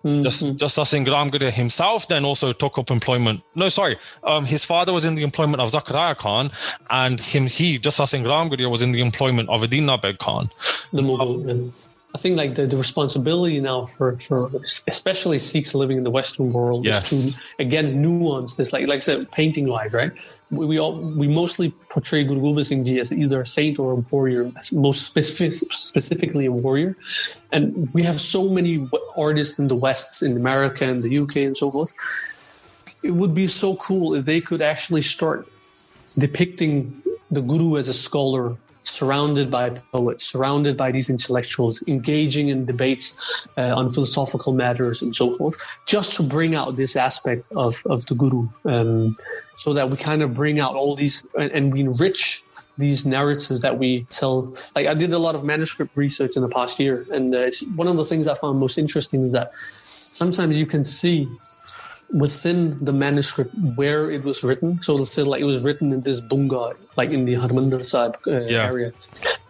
Jassa Singh Ramgarh himself then also took up employment. His father was in the employment of Zakaria Khan, and Jassa Singh Ramgarh was in the employment of Adina Beg Khan. The Mughal. I think like the responsibility now for especially Sikhs living in the Western world is to again nuance this, like I said, painting wise, right? We mostly portray Guru Gobind Singh Ji as either a saint or a warrior, most specifically a warrior. And we have so many artists in the West, in America and the UK and so forth. It would be so cool if they could actually start depicting the Guru as a scholar, surrounded by poets, surrounded by these intellectuals, engaging in debates on philosophical matters and so forth, just to bring out this aspect of the Guru, so that we kind of bring out all these and we enrich these narratives that we tell. Like, I did a lot of manuscript research in the past year, and it's one of the things I found most interesting is that sometimes you can see within the manuscript where it was written. So let's say like it was written in this bunga, like in the Harmandir Sahib area.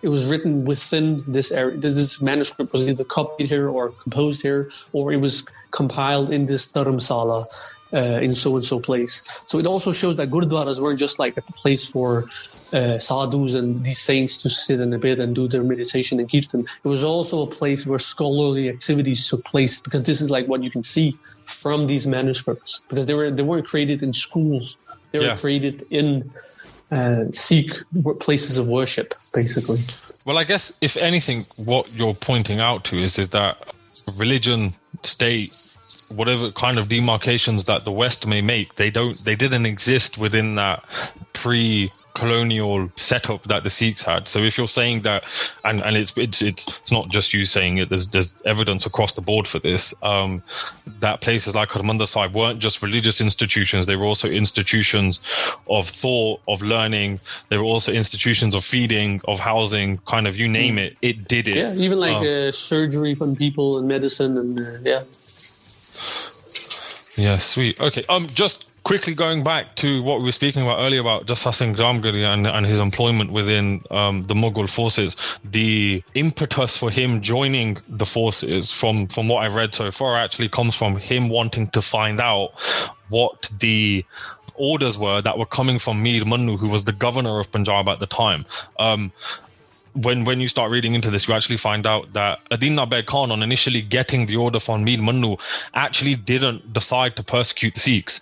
It was written within this area. This manuscript was either copied here or composed here, or it was compiled in this dharamsala in so-and-so place. So it also shows that gurdwaras weren't just like a place for sadhus and these saints to sit in a bit and do their meditation and kirtan. It was also a place where scholarly activities took place, because this is like what you can see from these manuscripts, because they weren't created in schools. They were created in Sikh places of worship, basically. Well, I guess if anything, what you're pointing out to is that religion, state, whatever kind of demarcations that the West may make, they didn't exist within that pre-colonial setup that the Sikhs had. So if you're saying that, and it's not just you saying it, there's evidence across the board for this, that places like Harmandir Sahib weren't just religious institutions, they were also institutions of thought, of learning, they were also institutions of feeding, of housing, kind of you name it, it did it. Yeah, even like surgery for people and medicine and Yeah, sweet. Okay, just quickly going back to what we were speaking about earlier about Jassa Singh Ramgiri and his employment within the Mughal forces, the impetus for him joining the forces, from what I've read so far, actually comes from him wanting to find out what the orders were that were coming from Mir Mannu, who was the governor of Punjab at the time. When you start reading into this, you actually find out that Adina Beg Khan, on initially getting the order from Mir Mannu, actually didn't decide to persecute the Sikhs.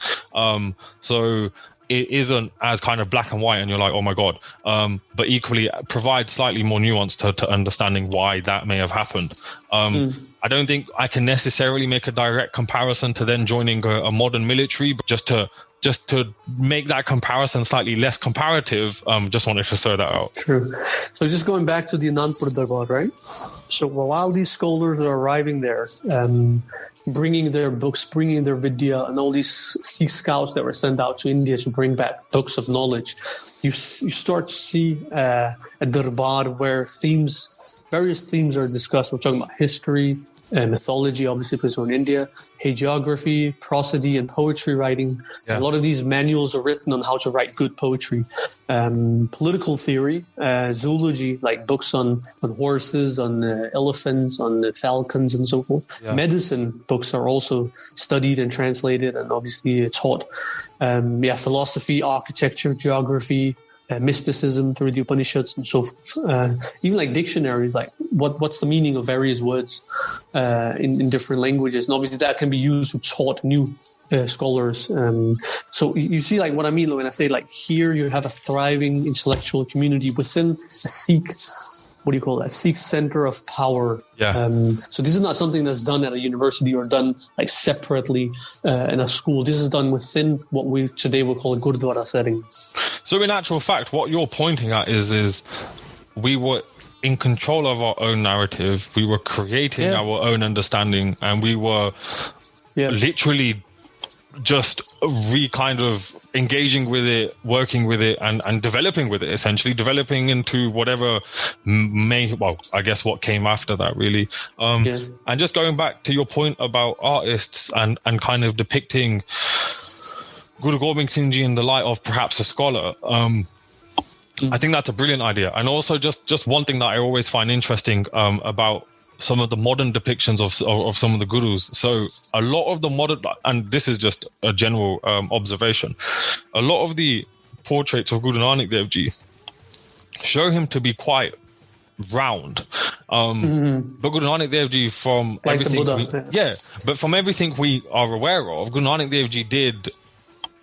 So it isn't as kind of black and white and you're like, oh my God. But equally provides slightly more nuance to understanding why that may have happened. I don't think I can necessarily make a direct comparison to then joining a modern military, but just to make that comparison slightly less comparative, just wanted to throw that out. True. So just going back to the Anandpur Darbar, right? So while these scholars are arriving there, bringing their books, bringing their vidya, and all these Sikh scouts that were sent out to India to bring back books of knowledge, you start to see a darbar where various themes are discussed. We're talking about history, mythology, obviously, because we're in India, hagiography, prosody, and poetry writing. Yeah. A lot of these manuals are written on how to write good poetry. Political theory, zoology, like books on horses, on elephants, on falcons, and so forth. Yeah. Medicine books are also studied and translated and obviously taught. Philosophy, architecture, geography, mysticism through the Upanishads and so forth. Even like dictionaries, like what's the meaning of various words in different languages. And obviously that can be used to taught new scholars. So you see like what I mean when I say like here you have a thriving intellectual community within a Sikh, what do you call that? Sikh center of power. Yeah. So this is not something that's done at a university or done like separately in a school. This is done within what we today will call a Gurdwara setting. So in actual fact, what you're pointing at is we were in control of our own narrative. We were creating our own understanding, and we were literally just kind of engaging with it, working with it, and developing with it, essentially developing into whatever I guess what came after that, really. And just going back to your point about artists and kind of depicting Guru Gobind Singh Ji in the light of perhaps a scholar, I think that's a brilliant idea. And also just one thing that I always find interesting about some of the modern depictions of some of the gurus. So a lot of the modern, and this is just a general observation, a lot of the portraits of Guru Nanak Dev Ji show him to be quite round. But Guru Nanak Dev Ji, from like everything but from everything we are aware of, Guru Nanak Dev Ji did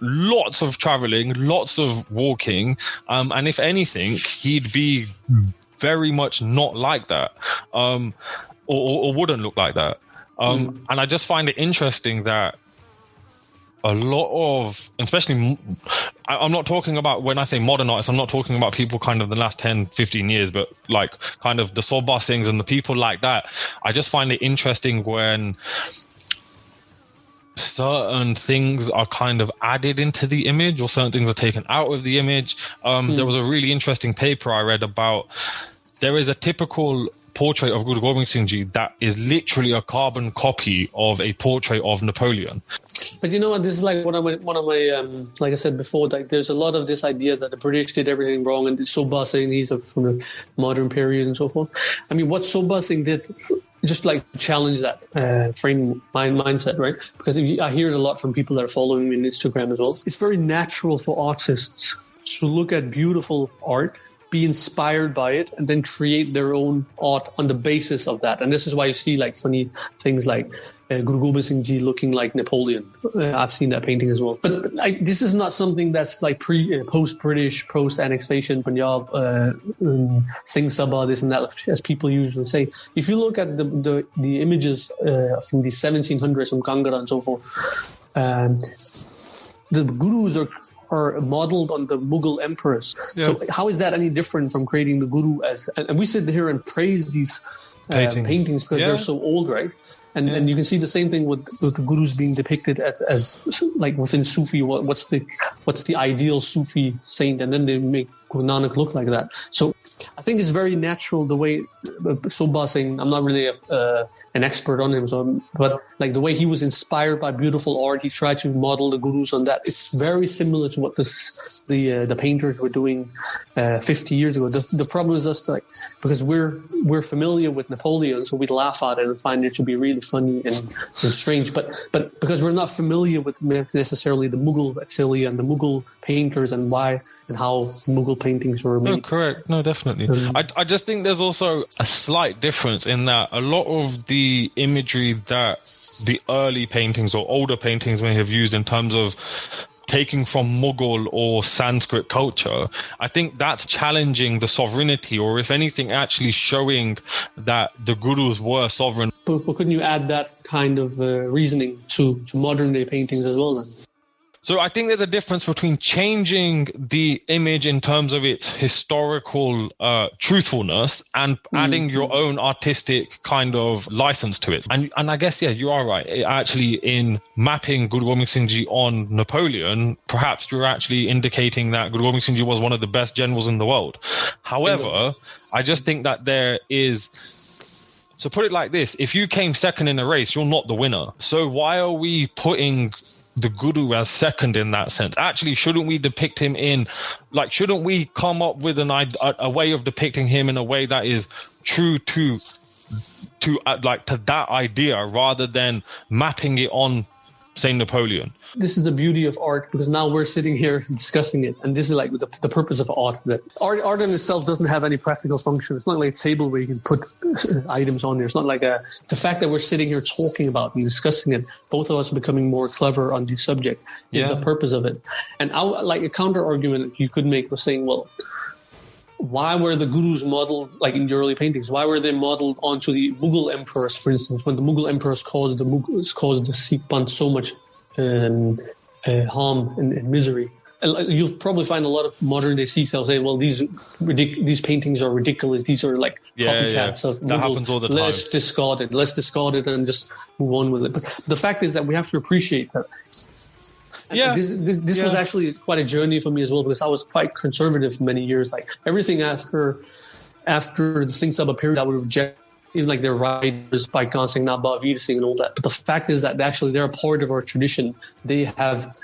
lots of traveling, lots of walking, and if anything, he'd be very much not like that, or wouldn't look like that. And I just find it interesting that a lot of, especially, I'm not talking about, when I say modern artists, I'm not talking about people kind of the last 10, 15 years, but like kind of the Sobha Singhs and the people like that. I just find it interesting when certain things are kind of added into the image or certain things are taken out of the image. There was a really interesting paper I read about, there is a typical portrait of Guru Gobind Singh Ji that is literally a carbon copy of a portrait of Napoleon. But you know what? This is like one of my like I said before, like there's a lot of this idea that the British did everything wrong, and Sobha Singh, he's from the modern period and so forth. I mean, what Sobha Singh did, just like challenge that mindset, right? Because I hear it a lot from people that are following me on Instagram as well. It's very natural for artists to look at beautiful art, be inspired by it, and then create their own art on the basis of that. And this is why you see like funny things like Guru Gobind Singh Ji looking like Napoleon. I've seen that painting as well. But this is not something that's like post-British, post-annexation, Punjab, Singh Sabha, this and that, as people usually say. If you look at the images from the 1700s from Kangra and so forth, the gurus are modeled on the Mughal emperors. Yeah. So how is that any different from creating the guru as... And we sit here and praise these paintings because they're so old, right? And you can see the same thing with the gurus being depicted as like within Sufi. What's the ideal Sufi saint? And then they make Guru Nanak look like that. So I think it's very natural the way Sobha Singh, I'm not really an expert on him, but like the way he was inspired by beautiful art, he tried to model the gurus on that. It's very similar to what the painters were doing 50 years ago. The problem is just like, because we're familiar with Napoleon, so we laugh at it and find it to be really funny and strange. But because we're not familiar with necessarily the Mughal exilia and the Mughal painters and why and how Mughal paintings were made. No, correct. No, definitely. I just think there's also a slight difference in that a lot of the imagery that the early paintings or older paintings may have used in terms of taking from Mughal or Sanskrit culture, I think that's challenging the sovereignty, or if anything, actually showing that the gurus were sovereign. But couldn't you add that kind of reasoning to modern day paintings as well then? So I think there's a difference between changing the image in terms of its historical truthfulness and adding your own artistic kind of license to it. And I guess, yeah, you are right. Actually, in mapping Guru Gobind Singh Ji on Napoleon, perhaps you're actually indicating that Guru Gobind Singh Ji was one of the best generals in the world. However, I just think that there is... So put it like this. If you came second in a race, you're not the winner. So why are we putting the guru as second in that sense? Actually, shouldn't we depict him in, like, shouldn't we come up with a way of depicting him in a way that is true to that idea rather than mapping it on, say, Napoleon? This is the beauty of art, because now we're sitting here discussing it, and this is like the purpose of art. That art in itself doesn't have any practical function. It's not like a table where you can put items on there. It's not like the fact that we're sitting here talking about and discussing it, both of us becoming more clever on the subject, is the purpose of it. And like a counter argument you could make was saying, well, why were the gurus modeled, like in the early paintings, why were they modeled onto the Mughal emperors, for instance, when the Mughal emperors caused the Sikh Panth so much harm and misery? You'll probably find a lot of modern day Sikhs that'll say, well, these paintings are ridiculous. These are like copycats of that Mughals. Happens all the time. Let's discard it and just move on with it. But the fact is that we have to appreciate that. This was actually quite a journey for me as well, because I was quite conservative for many years. Like everything after the Singh Sabha period, I would reject. Even like their writers by Singh, Nabha, Veer Singh and all that. But the fact is that actually they're a part of our tradition. They have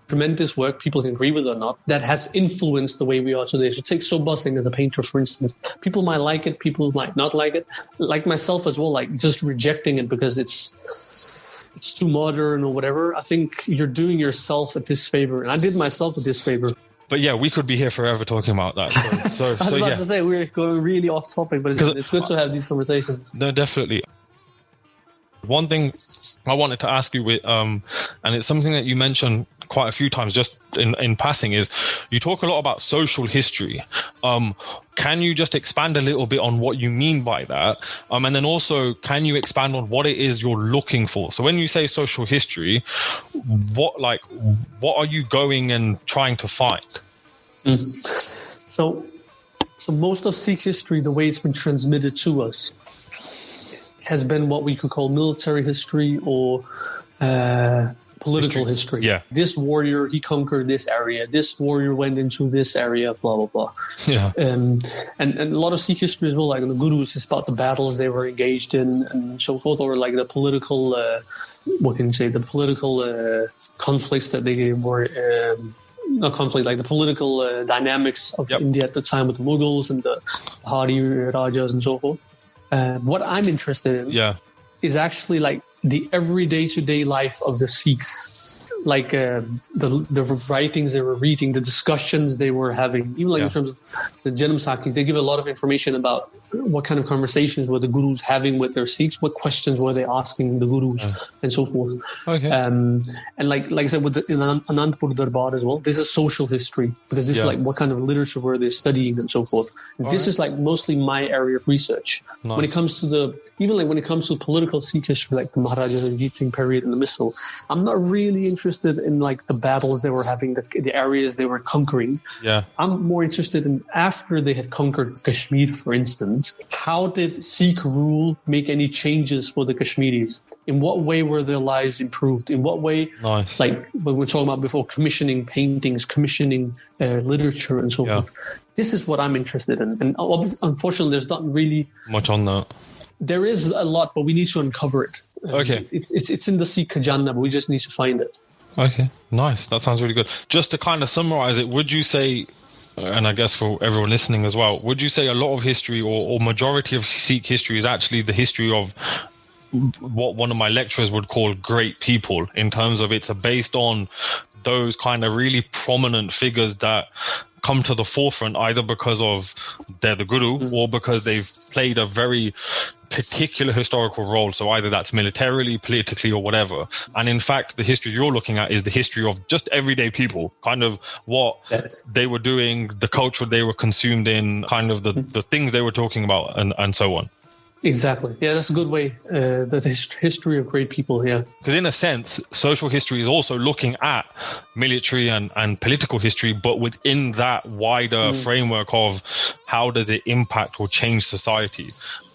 tremendous work, people can agree with it or not, that has influenced the way we are today. So take Sobha Singh as a painter, for instance. People might like it, people might not like it. Like myself as well, like just rejecting it because it's too modern or whatever. I think you're doing yourself a disfavor. And I did myself a disfavor. But yeah, we could be here forever talking about that. So I was about to say, we're going really off topic, but it's good to have these conversations. No, definitely. One thing I wanted to ask you with, and it's something that you mentioned quite a few times just in passing, is you talk a lot about social history. Can you just expand a little bit on what you mean by that? And then also, can you expand on what it is you're looking for? So when you say social history, what are you going and trying to find? So most of Sikh history, the way it's been transmitted to us, has been what we could call military history or political history. Yeah. This warrior, he conquered this area. This warrior went into this area, blah, blah, blah. Yeah. And a lot of Sikh history as well, like the Gurus, is about the battles they were engaged in and so forth, or like the political, what can you say, the political conflicts that they were, not conflict, like the political dynamics of India at the time with the Mughals and the Hari Rajas and so forth. What I'm interested in is actually like the everyday to-day life of the Sikhs, like the writings they were reading, the discussions they were having, even like in terms of the Janam Sakhis, they give a lot of information about what kind of conversations were the Gurus having with their Sikhs, what questions were they asking the Gurus, and so forth. Okay. And like I said, with the Anandpur Darbar as well, this is social history, because this is like what kind of literature were they studying and so forth. This is like mostly my area of research. Nice. When it comes to when it comes to political Sikh history, like the Maharaja Ranjit Singh period and the Misl, I'm not really interested in like the battles they were having, the areas they were conquering. Yeah. I'm more interested in after they had conquered Kashmir, for instance. How did Sikh rule make any changes for the Kashmiris? In what way were their lives improved? In what way, like what we were talking about before, commissioning paintings, commissioning literature and so forth. This is what I'm interested in. And unfortunately, there's not really much on that. There is a lot, but we need to uncover it. Okay. It's in the Sikh Khajana, but we just need to find it. Okay, nice. That sounds really good. Just to kind of summarize it, would you say, and I guess for everyone listening as well, would you say a lot of history or majority of Sikh history is actually the history of what one of my lecturers would call great people, in terms of it's based on those kind of really prominent figures that come to the forefront either because of they're the guru or because they've played a very particular historical role. So either that's militarily, politically, or whatever. And in fact, the history you're looking at is the history of just everyday people, kind of what they were doing, the culture they were consumed in, kind of the things they were talking about, and so on. Exactly. Yeah, that's a good way. The history of great people, Because in a sense, social history is also looking at military and political history, but within that wider framework of how does it impact or change society.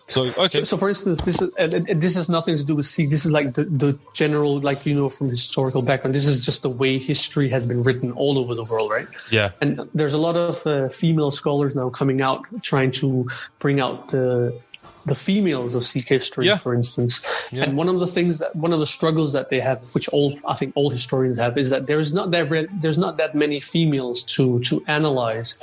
So, okay. So for instance, this has nothing to do with Sikh. This is like the general, like, from historical background. This is just the way history has been written all over the world, right? Yeah. And there's a lot of female scholars now coming out, trying to bring out the females of Sikh history, for instance. Yeah. And one of the struggles that they have, which I think all historians have, is that there's not that many females to analyze.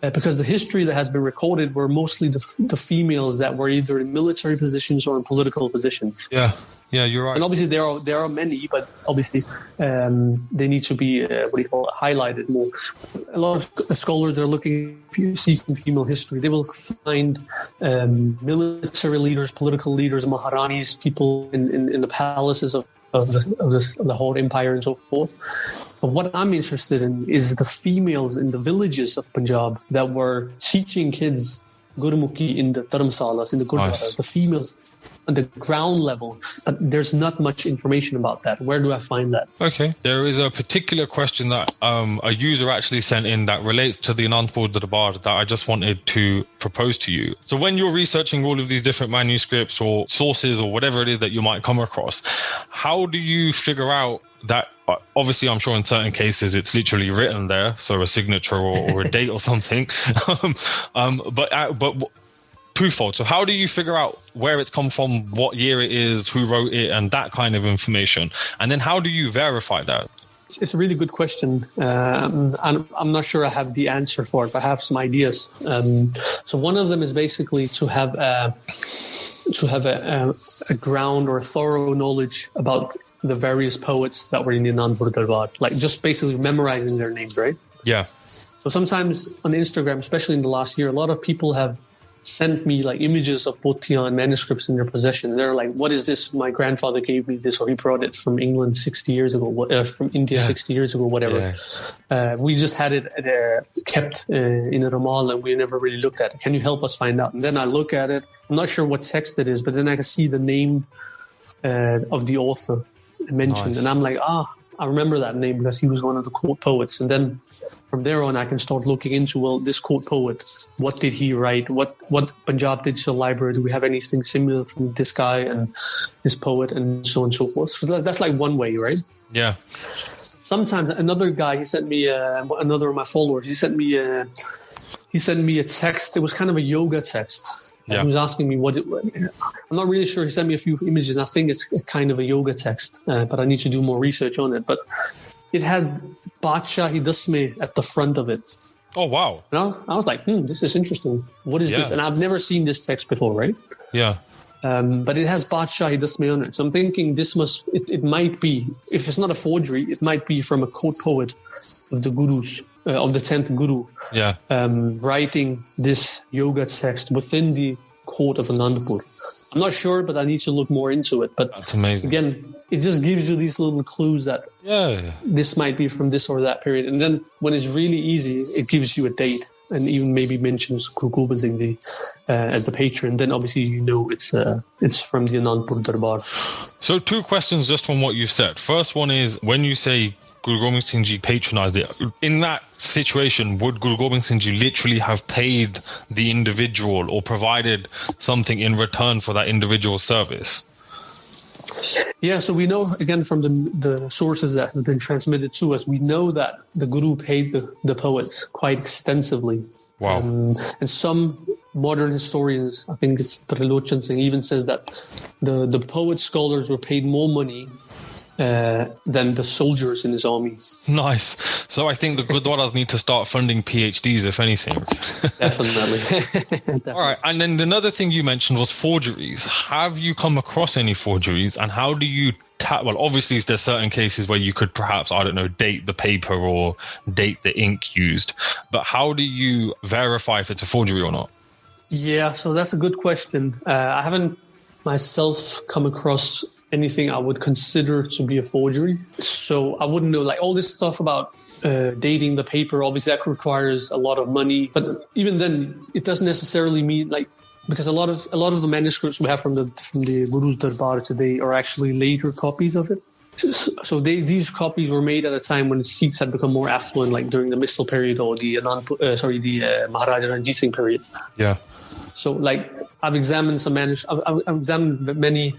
Because the history that has been recorded were mostly the females that were either in military positions or in political positions. Yeah, you're right. And obviously there are many, but obviously they need to be highlighted more. A lot of scholars are looking at Sikh and female history. They will find military leaders, political leaders, Maharanis, people in the palaces of the Lahore Empire and so forth. But what I'm interested in is the females in the villages of Punjab that were teaching kids Gurmukhi in the Dharamsalas, in the Gurdwaras, the females on the ground level. There's not much information about that. Where do I find that? Okay. There is a particular question that a user actually sent in that relates to the Anandpur Darbar that I just wanted to propose to you. So when you're researching all of these different manuscripts or sources or whatever it is that you might come across, how do you figure out that? Obviously, I'm sure in certain cases it's literally written there, so a signature or a date or something. But twofold. So how do you figure out where it's come from, what year it is, who wrote it, and that kind of information? And then how do you verify that? It's a really good question. I'm not sure I have the answer for it, but I have some ideas. So one of them is basically to have a ground or thorough knowledge about the various poets that were in the Anandpur Darbar, like just basically memorizing their names, right? Yeah. So sometimes on Instagram, especially in the last year, a lot of people have sent me like images of potiyan and manuscripts in their possession. They're like, what is this? My grandfather gave me this, or he brought it from England 60 years ago, from India 60 years ago, whatever. Yeah. We just had it kept in a ramal and we never really looked at it. Can you help us find out? And then I look at it. I'm not sure what text it is, but then I can see the name of the author mentioned. Nice. And I'm like, I remember that name because he was one of the poets. And then from there on, I can start looking into, well, this quote poet, what did he write? What Punjab Digital Library, do we have anything similar from this guy and this poet, and so on and so forth? So that's like one way, right? Yeah. Sometimes another guy, he sent me, another of my followers, he sent me a text. It was kind of a yoga text. Yeah. He was asking me I'm not really sure. He sent me a few images. I think it's kind of a yoga text, but I need to do more research on it. But it had Badshahi Dasme at the front of it. Oh, wow. You know? I was like, this is interesting. What is this? And I've never seen this text before, right? Yeah. But it has Badshahi Dasme on it. So I'm thinking it might be, if it's not a forgery, it might be from a court poet of the gurus, of the 10th guru, writing this yoga text within the court of Anandpur. I'm not sure, but I need to look more into it. But that's amazing. Again, it just gives you these little clues that this might be from this or that period. And then when it's really easy, it gives you a date and even maybe mentions Guru Gobind Singh Ji as the patron. Then obviously you know it's from the Anandpur Darbar. So 2 questions just from what you've said. First one is, when you say Guru Gobind Singh Ji patronized it, in that situation, would Guru Gobind Singh Ji literally have paid the individual or provided something in return for that individual service? Yeah, so we know, again, from the sources that have been transmitted to us, we know that the Guru paid the poets quite extensively. Wow. And some modern historians, I think it's Trilochan Singh, even says that the poet scholars were paid more money than the soldiers in his army. Nice. So I think the Gurdwaras need to start funding PhDs, if anything. Definitely. All right. And then another thing you mentioned was forgeries. Have you come across any forgeries, and how do you well, obviously there's certain cases where you could perhaps, I don't know, date the paper or date the ink used, but how do you verify if it's a forgery or not? Yeah, so that's a good question. I haven't myself come across anything I would consider to be a forgery. So I wouldn't know, like all this stuff about dating the paper, obviously that requires a lot of money. But even then, it doesn't necessarily mean like, because a lot of the manuscripts we have from the Guru's Darbar today are actually later copies of it. So these copies were made at a time when Sikhs had become more affluent, like during the Misl period or the Maharaja Ranjit Singh period. Yeah. So like I've examined some I've examined many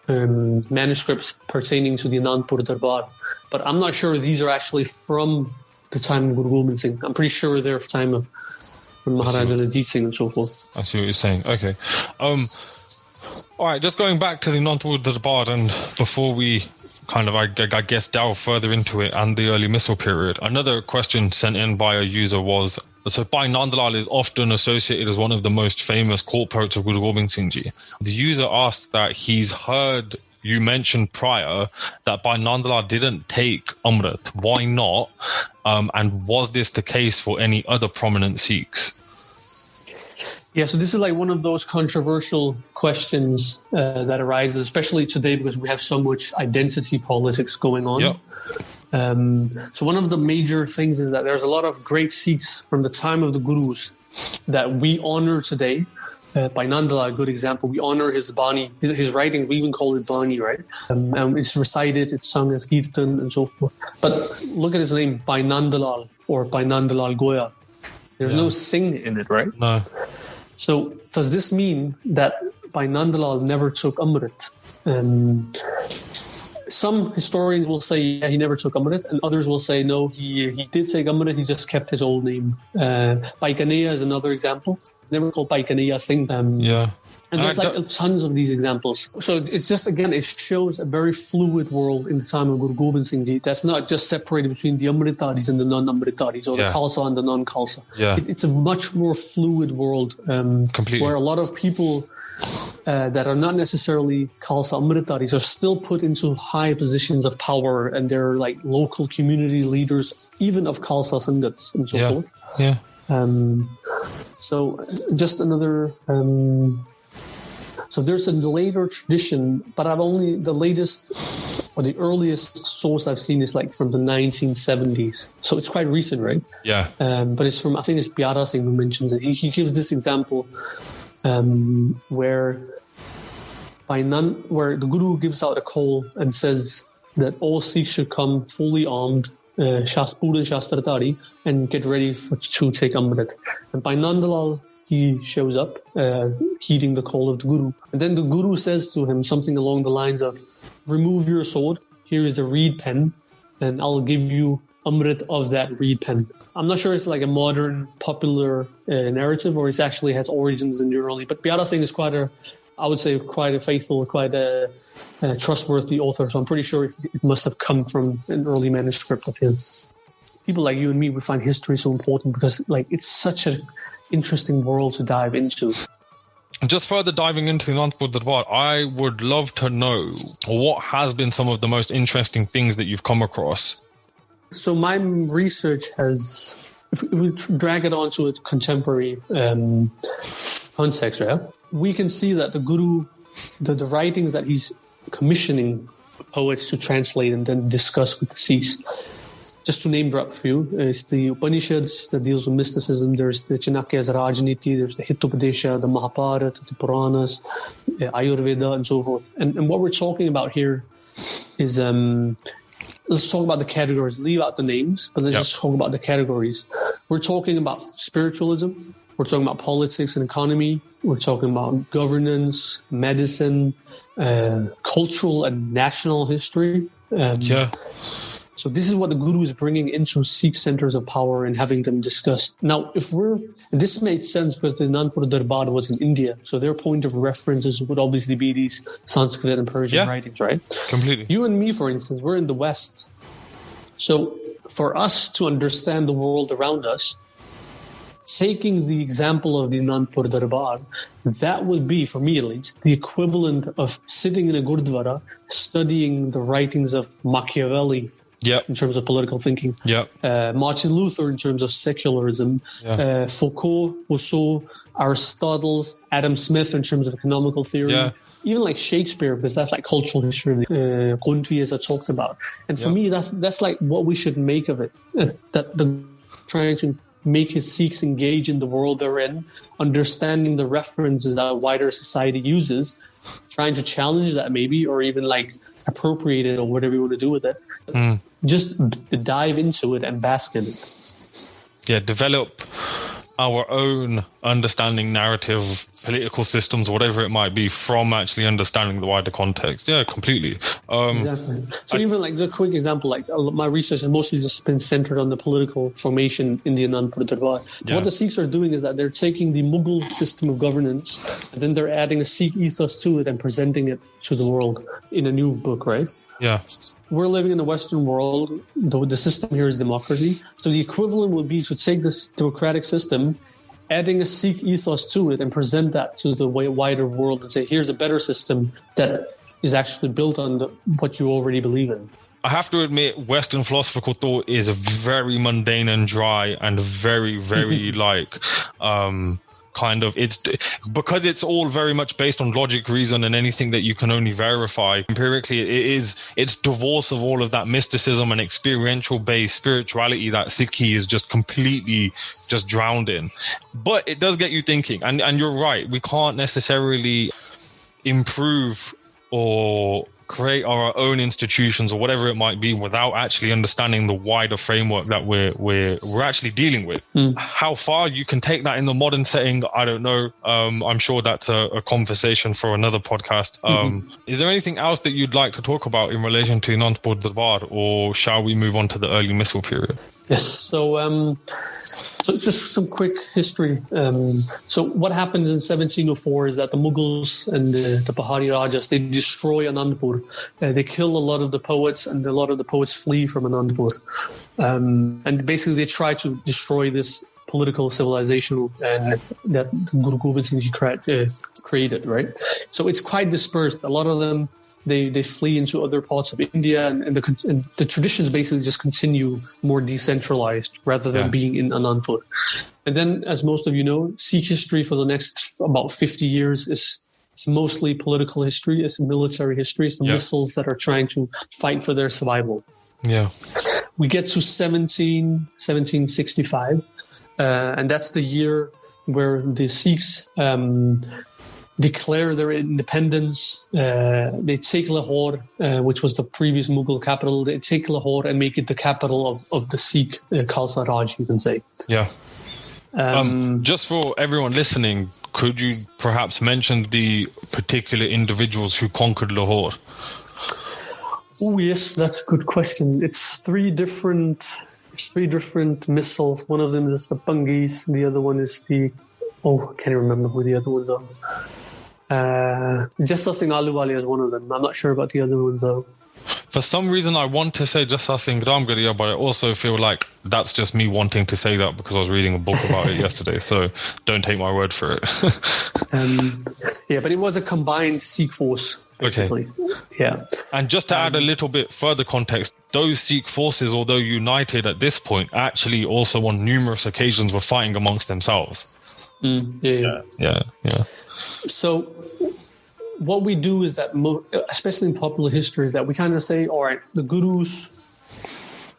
manuscripts pertaining to the Anandpur Darbar, but I'm not sure these are actually from the time of Guru Gobind Singh. I'm pretty sure they're time of Maharaja Ranjit Singh and so forth. I see what you're saying. Okay. All right, just going back to the Anandpur Darbar, and before we kind of, I guess, delve further into it and the early Misl period, another question sent in by a user was, so Bhai Nandlal is often associated as one of the most famous court poets of Guru Gobind Singh Ji. The user asked that he's heard you mentioned prior that Bhai Nandlal didn't take Amrit. Why not? And was this the case for any other prominent Sikhs? Yeah, so this is like one of those controversial questions that arises, especially today because we have so much identity politics going on. Yep. So one of the major things is that there's a lot of great Sikhs from the time of the Gurus that we honor today. Bhai Nandlal, a good example. We honor his Bani, his writings. We even call it Bani, right? And it's recited, it's sung as Kirtan and so forth. But look at his name, Bhai Nandlal or Bhai Nandlal Goya. There's no Singh in it, right? No. So does this mean that Bhai Nandlal never took Amrit? Some historians will say, yeah, he never took Amrit, and others will say, no, he did take Amrit, he just kept his old name. Bhai Kanhaiya is another example. It's never called Bhai Kanhaiya Singh. Yeah. And there's tons of these examples. So it's just, again, it shows a very fluid world in the time of Guru Gobind Singh Ji. That's not just separated between the Amritadis and the non-Amritadis or the Khalsa and the non-Khalsa. Yeah. It's a much more fluid world completely, where a lot of people that are not necessarily Khalsa Amritadis are still put into high positions of power, and they're like local community leaders, even of Khalsa Sangats and so forth. Yeah. So just another... So there's a later tradition, but the latest or the earliest source I've seen is like from the 1970s. So it's quite recent, right? Yeah. But it's from, I think it's Pyara Singh who mentions it. He gives this example where the Guru gives out a call and says that all Sikhs should come fully armed Pura Shastratari, and get ready to take Amrit. And by Nandalal, he shows up, heeding the call of the Guru. And then the Guru says to him something along the lines of, remove your sword, here is a reed pen, and I'll give you Amrit of that reed pen. I'm not sure it's like a modern, popular narrative, or it actually has origins in the early. But Pyara Singh is quite a faithful, quite a trustworthy author. So I'm pretty sure it must have come from an early manuscript of his. People like you and me, we find history so important because it's such an interesting world to dive into. Just further diving into the Anandpur Darbar, I would love to know what has been some of the most interesting things that you've come across. So my research has, if we drag it onto a contemporary context, right, we can see that the Guru, the writings that he's commissioning poets to translate and then discuss with the Sikhs, just to name drop a few, is the Upanishads that deals with mysticism. There's the Chanakya's Rajniti, there's the Hitopadesha, the Mahabharata, the Puranas, Ayurveda, and so forth. And what we're talking about here is, let's talk about the categories. Leave out the names, but let's just talk about the categories. We're talking about spiritualism. We're talking about politics and economy. We're talking about governance, medicine, cultural and national history. So this is what the Guru is bringing into Sikh centers of power and having them discussed. Now, this made sense because the Anandpur Darbar was in India, so their point of references would obviously be these Sanskrit and Persian writings, right? Completely. You and me, for instance, we're in the West. So for us to understand the world around us, taking the example of the Anandpur Darbar, that would be, for me at least, the equivalent of sitting in a Gurdwara, studying the writings of Machiavelli, in terms of political thinking. Martin Luther in terms of secularism. Foucault, Rousseau, Aristotle, Adam Smith in terms of economical theory. Even like Shakespeare, because that's like cultural history. Grundtvig, as I talked about. And for me, that's like what we should make of it. That the trying to make his Sikhs engage in the world they're in, understanding the references that wider society uses, trying to challenge that maybe, or even like appropriate it or whatever you want to do with it. Just dive into it and bask in it. Develop our own understanding, narrative, political systems, whatever it might be, from actually understanding the wider context. Completely. Exactly. So even like the quick example, like my research has mostly just been centered on the political formation in the Anandpur Darbar. What the Sikhs are doing is that they're taking the Mughal system of governance and then they're adding a Sikh ethos to it and presenting it to the world in a new book, right? We're living in the Western world. The system here is democracy. So the equivalent would be to take this democratic system, adding a Sikh ethos to it and present that to the wider world and say, here's a better system that is actually built on what you already believe in. I have to admit, Western philosophical thought is very mundane and dry and very, very it's because it's all very much based on logic, reason, and anything that you can only verify empirically. It's divorce of all of that mysticism and experiential based spirituality that Sikhi is just completely just drowned in. But it does get you thinking, and you're right, we can't necessarily improve or create our own institutions or whatever it might be without actually understanding the wider framework that we're actually dealing with. How far you can take that in the modern setting, I don't know. I'm sure that's a conversation for another podcast. Is there anything else that you'd like to talk about in relation to Anandpur Darbar, or shall we move on to the Early Misl Period? Yes. So just some quick history. So what happens in 1704 is that the Mughals and the Pahari Rajas, they destroy Anandpur. They kill a lot of the poets, and a lot of the poets flee from Anandpur. And basically they try to destroy this political civilization that Guru Gobind Singh Ji created, right? So it's quite dispersed. A lot of them, they flee into other parts of India, and the traditions basically just continue more decentralized rather than being in Anandpur. And then, as most of you know, Sikh history for the next about 50 years is mostly political history, it's military history, it's the missiles that are trying to fight for their survival. We get to 1765, and that's the year where the Sikhs declare their independence. They take Lahore, which was the previous Mughal capital. They take Lahore and make it the capital of the Sikh Khalsa Raj, you can say. Yeah. Just for everyone listening, could you perhaps mention the particular individuals who conquered Lahore? Oh yes, that's a good question. It's three different missiles. One of them is the Bungis. The other one is I can't remember who the other ones are. Jassa Singh Ahluwalia is one of them. I'm not sure about the other ones though. For some reason, I want to say Jassa Singh Ramgarhia, but I also feel like that's just me wanting to say that because I was reading a book about it yesterday. So don't take my word for it. Yeah, but it was a combined Sikh force. Basically. Okay. Yeah. And just to add a little bit further context, those Sikh forces, although united at this point, actually also on numerous occasions were fighting amongst themselves. Yeah. So what we do is that, especially in popular history, is that we kind of say, all right, the Gurus,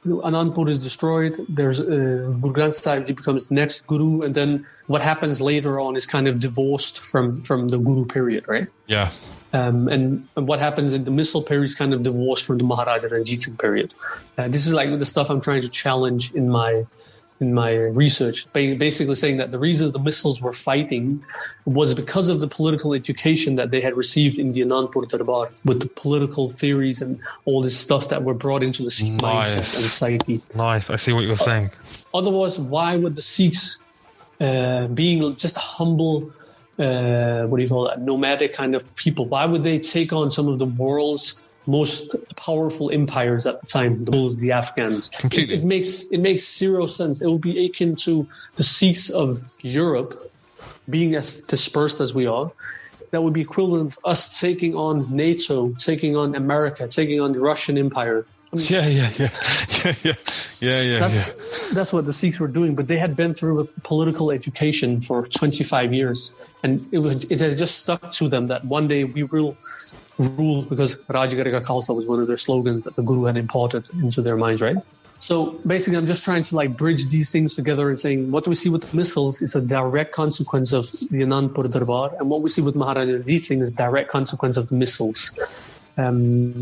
Anandpur is destroyed, there's Guru Granth Sahib Ji becomes the next Guru, and then what happens later on is kind of divorced from the Guru period, right? Yeah. And what happens in the Misl period is kind of divorced from the Maharaja Ranjit Singh period. This is like the stuff I'm trying to challenge in my research, basically saying that the reason the Misls were fighting was because of the political education that they had received in the Anandpur Darbar, with the political theories and all this stuff that were brought into the Sikh mindset and psyche. Nice, I see what you're saying. Otherwise, why would the Sikhs, being just humble, nomadic kind of people, why would they take on some of the world's most powerful empires at the time, the Mughals, the Afghans? Completely. It makes zero sense. It would be akin to the Sikhs of Europe being as dispersed as we are. That would be equivalent of us taking on NATO, taking on America, taking on the Russian Empire. Yeah. That's what the Sikhs were doing, but they had been through a political education for 25 years, and it has just stuck to them that one day we will rule, because Rajgarh Ka Khalsa was one of their slogans that the Guru had imparted into their minds, right? So basically, I'm just trying to bridge these things together and saying what we see with the Misls is a direct consequence of the Anandpur Darbar, and what we see with Maharaja Ranjit Singh is a direct consequence of the Misls.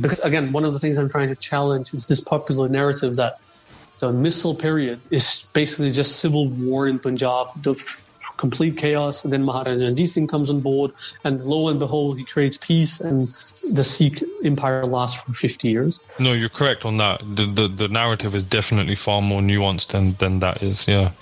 Because again, one of the things I'm trying to challenge is this popular narrative that the Misl period is basically just civil war in Punjab, the complete chaos, and then Maharaja Ranjit Singh comes on board, and lo and behold, he creates peace, and the Sikh empire lasts for 50 years. No, you're correct on that. The narrative is definitely far more nuanced than that is, yeah.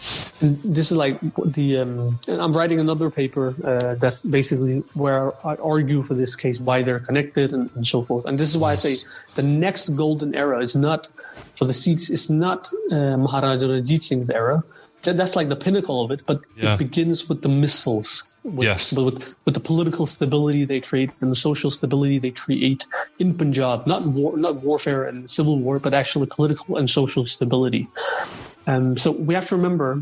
And this is like and I'm writing another paper that's basically where I argue for this case, why they're connected and so forth. And this is why I say the next golden era is not, for the Sikhs, it's not Maharaja Ranjit Singh's era. That's like the pinnacle of it, but it begins with the Misls, with the political stability they create and the social stability they create in Punjab. Not warfare and civil war, but actually political and social stability. So we have to remember,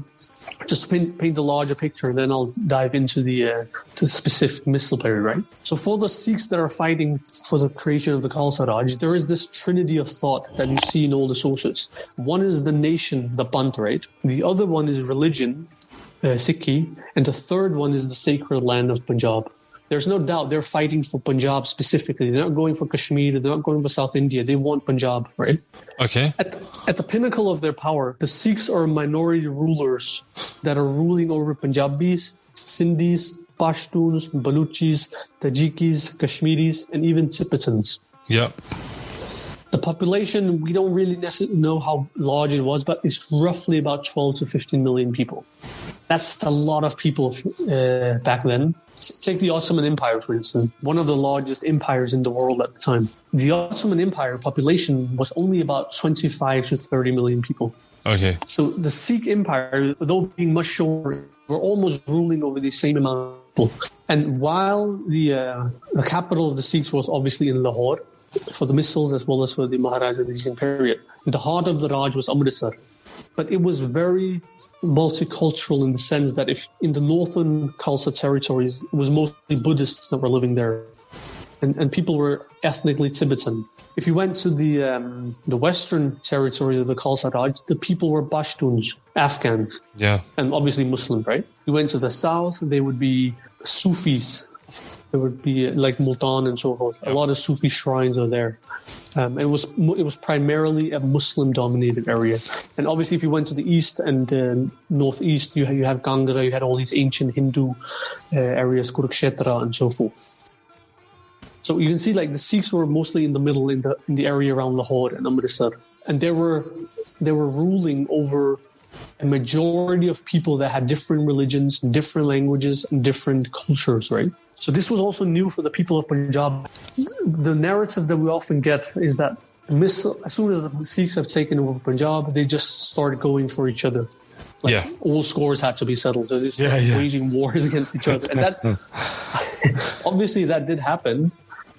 just paint the larger picture, and then I'll dive into the specific Misl period, right? So for the Sikhs that are fighting for the creation of the Khalsa Raj, there is this trinity of thought that you see in all the sources. One is the nation, the Panth, right? The other one is religion, Sikhi, and the third one is the sacred land of Punjab. There's no doubt they're fighting for Punjab specifically. They're not going for Kashmir. They're not going for South India. They want Punjab, right? Okay. At the pinnacle of their power, the Sikhs are minority rulers that are ruling over Punjabis, Sindhis, Pashtuns, Baluchis, Tajikis, Kashmiris, and even Tibetans. Yep. The population, we don't really necessarily know how large it was, but it's roughly about 12 to 15 million people. That's a lot of people back then. Take the Ottoman Empire, for instance, one of the largest empires in the world at the time. The Ottoman Empire population was only about 25 to 30 million people. Okay. So the Sikh Empire, though being much shorter, were almost ruling over the same amount of people. And while the capital of the Sikhs was obviously in Lahore, for the Misls as well as for the Maharaja Ranjit Singh period, the heart of the Raj was Amritsar. But it was very multicultural in the sense that if in the northern Khalsa territories, it was mostly Buddhists that were living there. And people were ethnically Tibetan. If you went to the western territory of the Khalsa Raj, the people were Pashtuns, Afghans, and obviously Muslim, right? You went to the south, they would be Sufis, There would be like Multan and so forth. A lot of Sufi shrines are there. It was primarily a Muslim-dominated area. And obviously, if you went to the east and northeast, you have Gangra, you had all these ancient Hindu areas, Kurukshetra and so forth. So you can see like the Sikhs were mostly in the middle, in the area around Lahore and Amritsar. And they were ruling over a majority of people that had different religions, different languages, and different cultures, right? So this was also new for the people of Punjab. The narrative that we often get is that as soon as the Sikhs have taken over Punjab, they just start going for each other. Like all scores had to be settled. So they started waging wars against each other. And that obviously that did happen.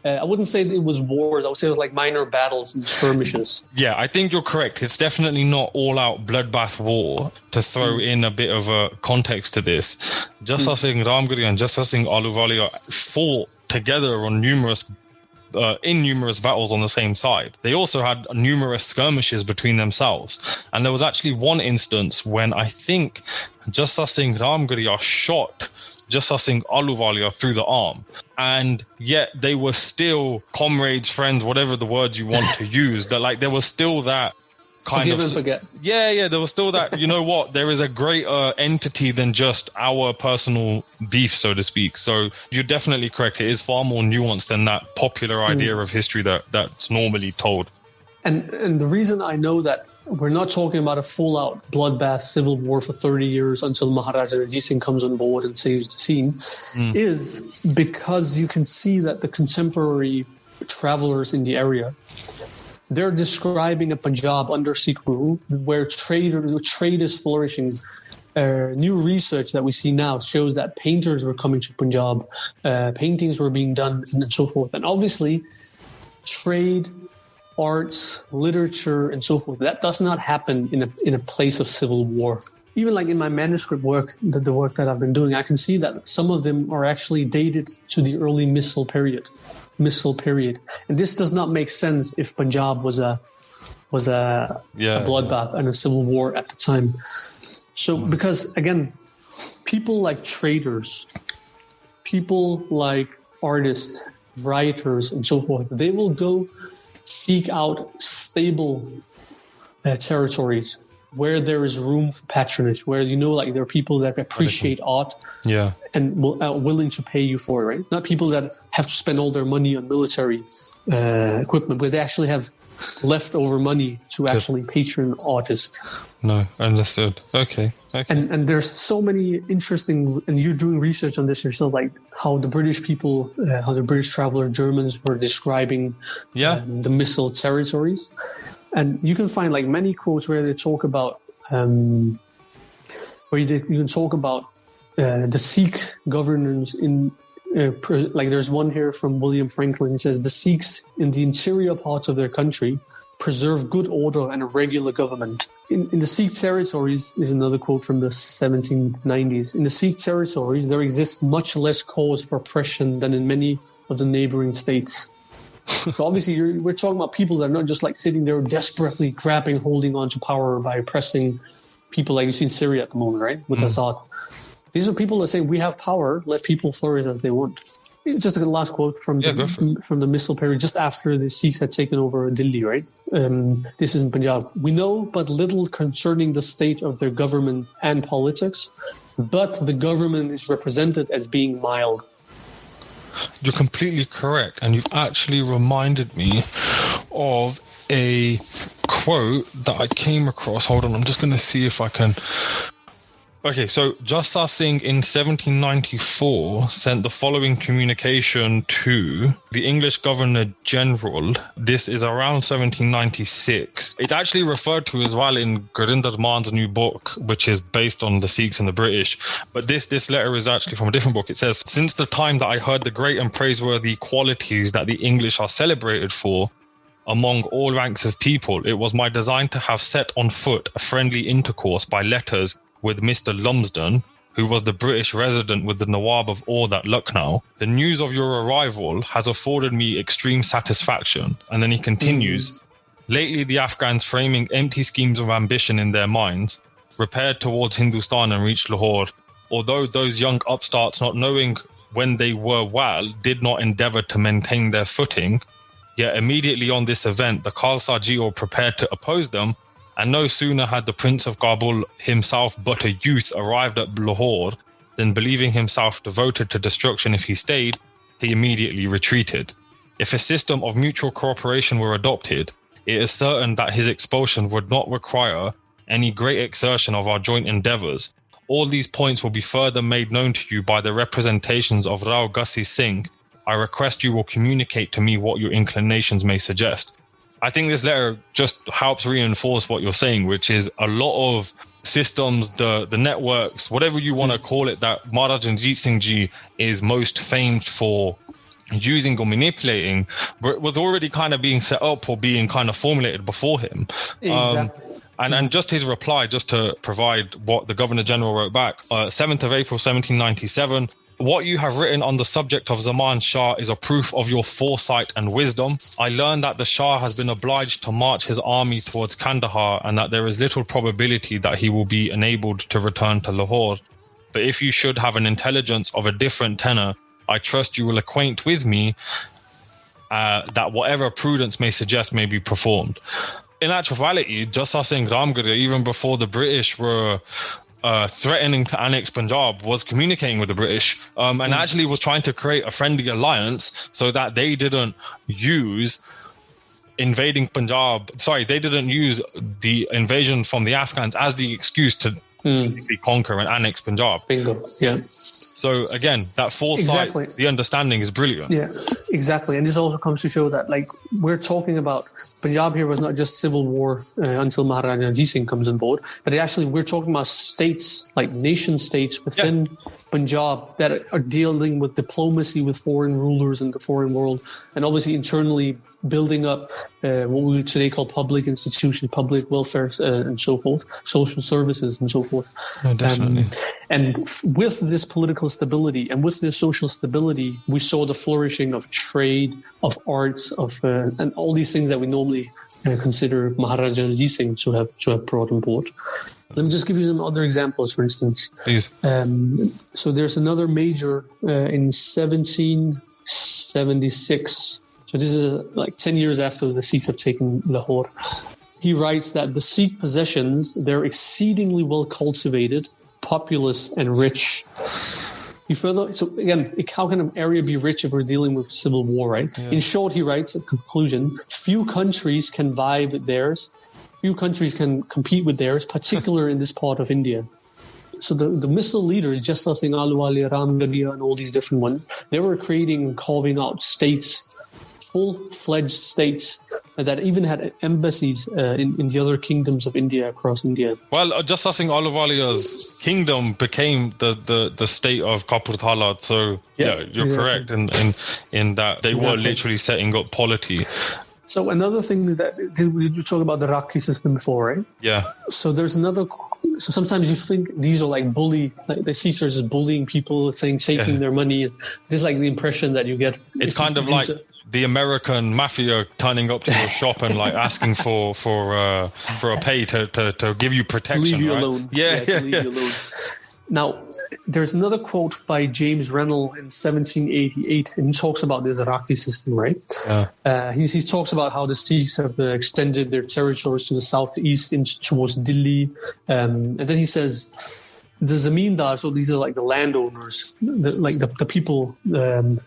I wouldn't say it was wars. I would say it was like minor battles and skirmishes. Yeah, I think you're correct. It's definitely not all-out bloodbath war. To throw in a bit of a context to this, Jassa Singh Ramgiri and Jassa Singh Ahluwalia fought together on numerous battles on the same side. They also had numerous skirmishes between themselves. And there was actually one instance when I think Jassa Singh Ramgiri shot Jassa Singh Ahluwalia through the arm. And yet they were still comrades, friends, whatever the words you want to use. That like there was still that kind Forgive and forget. Yeah, there was still that, you know what, there is a greater entity than just our personal beef, so to speak. So you're definitely correct. It is far more nuanced than that popular idea of history that's normally told. And the reason I know that we're not talking about a full-out bloodbath civil war for 30 years until Maharaja Ranjit Singh comes on board and saves the scene is because you can see that the contemporary travelers in the area, they're describing a Punjab under Sikh rule where trade is flourishing. New research that we see now shows that painters were coming to Punjab, paintings were being done, and so forth. And obviously, trade, arts, literature, and so forth, that does not happen in a place of civil war. Even like in my manuscript work, the work that I've been doing, I can see that some of them are actually dated to the early Misl period. And this does not make sense if Punjab was a bloodbath and a civil war at the time. So because again, people like traders, people like artists, writers, and so forth, they will go seek out stable territories where there is room for patronage, where like there are people that appreciate art and willing to pay you for it, right? Not people that have to spend all their money on military equipment, where they actually have leftover money to actually patron artists. No, understood. Okay. And there's so many interesting, and you're doing research on this yourself, like how the British people, how the British traveler Germans were describing the Misl territories. And you can find like many quotes where they talk about, you can talk about the Sikh governors in, like there's one here from William Franklin. He says, the Sikhs in the interior parts of their country preserve good order and a regular government. In the Sikh territories, is another quote from the 1790s. In the Sikh territories, there exists much less cause for oppression than in many of the neighboring states. So obviously, we're talking about people that are not just like sitting there desperately holding on to power by oppressing people like you see in Syria at the moment, right? With Assad. These are people that say, we have power, let people flourish as they want. Just the last quote from the Misl period, just after the Sikhs had taken over Delhi, right? This is in Punjab. We know but little concerning the state of their government and politics, but the government is represented as being mild. You're completely correct. And you've actually reminded me of a quote that I came across. Hold on, I'm just going to see if I can... Okay, so Jassa Singh in 1794 sent the following communication to the English Governor General. This is around 1796. It's actually referred to as well in Gurinder Man's new book, which is based on the Sikhs and the British. But this letter is actually from a different book. It says, since the time that I heard the great and praiseworthy qualities that the English are celebrated for, among all ranks of people, it was my design to have set on foot a friendly intercourse by letters with Mr. Lumsden, who was the British resident with the Nawab of Oudh at Lucknow. The news of your arrival has afforded me extreme satisfaction. And then he continues, lately the Afghans, framing empty schemes of ambition in their minds, repaired towards Hindustan and reached Lahore. Although those young upstarts, not knowing when they were well, did not endeavor to maintain their footing. Yet immediately on this event, the Khalsa Jio prepared to oppose them, and no sooner had the Prince of Kabul himself but a youth arrived at Lahore than, believing himself devoted to destruction if he stayed, he immediately retreated. If a system of mutual cooperation were adopted, it is certain that his expulsion would not require any great exertion of our joint endeavours. All these points will be further made known to you by the representations of Rao Gussi Singh. I request you will communicate to me what your inclinations may suggest. I think this letter just helps reinforce what you're saying, which is a lot of systems, the networks, whatever you want to call it, that Maharaja Ranjit Singh Ji is most famed for using or manipulating, was already kind of being set up or being kind of formulated before him. Exactly. And just his reply, just to provide what the Governor General wrote back, 7th of April 1797, what you have written on the subject of Zaman Shah is a proof of your foresight and wisdom. I learn that the Shah has been obliged to march his army towards Kandahar and that there is little probability that he will be enabled to return to Lahore. But if you should have an intelligence of a different tenor, I trust you will acquaint with me that whatever prudence may suggest may be performed. In actuality, Jassa Singh Ramgarh, even before the British were threatening to annex Punjab, was communicating with the British and actually was trying to create a friendly alliance so that they didn't use invading Punjab. Sorry, they didn't use the invasion from the Afghans as the excuse to basically conquer and annex Punjab. Bingo. Yeah. So again, that foresight, Exactly. the understanding is brilliant. Yeah, exactly. And this also comes to show that, like, we're talking about Punjab here was not just civil war until Maharaja Ranjit Singh comes on board, but we're talking about states, like nation states within Punjab that are dealing with diplomacy with foreign rulers in the foreign world, and obviously internally building up what we would today call public institutions, public welfare, and so forth, social services and so forth. Oh, definitely. And with this political stability and with this social stability, we saw the flourishing of trade, of arts, of and all these things that we normally consider Maharaja Ranjit Singh to have brought on board. Let me just give you some other examples, for instance. Please. So there's another major in 1776. So this is like 10 years after the Sikhs have taken Lahore. He writes that the Sikh possessions, they're exceedingly well cultivated, populous and rich. So again, how can an area be rich if we're dealing with civil war, right? Yeah. In short, he writes, a conclusion, few countries can vie with theirs. Few countries can compete with theirs, particularly in this part of India. So the Misl leaders, Jassa Singh Ahluwalia, Ramgarhia, and all these different ones, they were creating and carving out states, full-fledged states that even had embassies in the other kingdoms of India, across India. Well, Jassa Singh Ahluwalia's kingdom became the state of Kapurthala. So you're correct in that they were literally setting up polity. So another thing that we talked about the Rakhi system before, right? Yeah. So there's another. So sometimes you think these are like the Sikhs are just bullying people, taking their money. This is like the impression that you get. It's kind of like the American mafia turning up to your shop and like asking for a pay to give you protection. Leave you right? alone. Yeah. Leave you alone. Now, there's another quote by James Rennell in 1788, and he talks about this Rakhi system, right? Yeah. He talks about how the Sikhs have extended their territories to the southeast towards Delhi. And then he says, the zamindar, so these are like the landowners, the people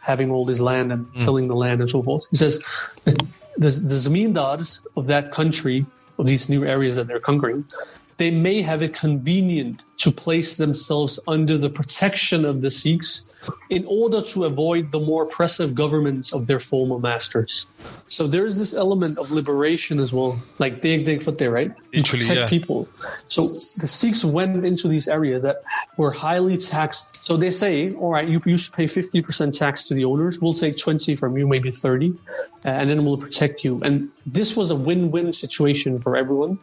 having all this land and tilling the land and so forth. He says, the zamindars of that country, of these new areas that they're conquering, they may have it convenient to place themselves under the protection of the Sikhs in order to avoid the more oppressive governments of their former masters. So there's this element of liberation as well, like Deg Fateh, right? Literally, protect people. So the Sikhs went into these areas that were highly taxed. So they say, all right, you used to pay 50% tax to the owners. We'll take 20 from you, maybe 30, and then we'll protect you. And this was a win-win situation for everyone.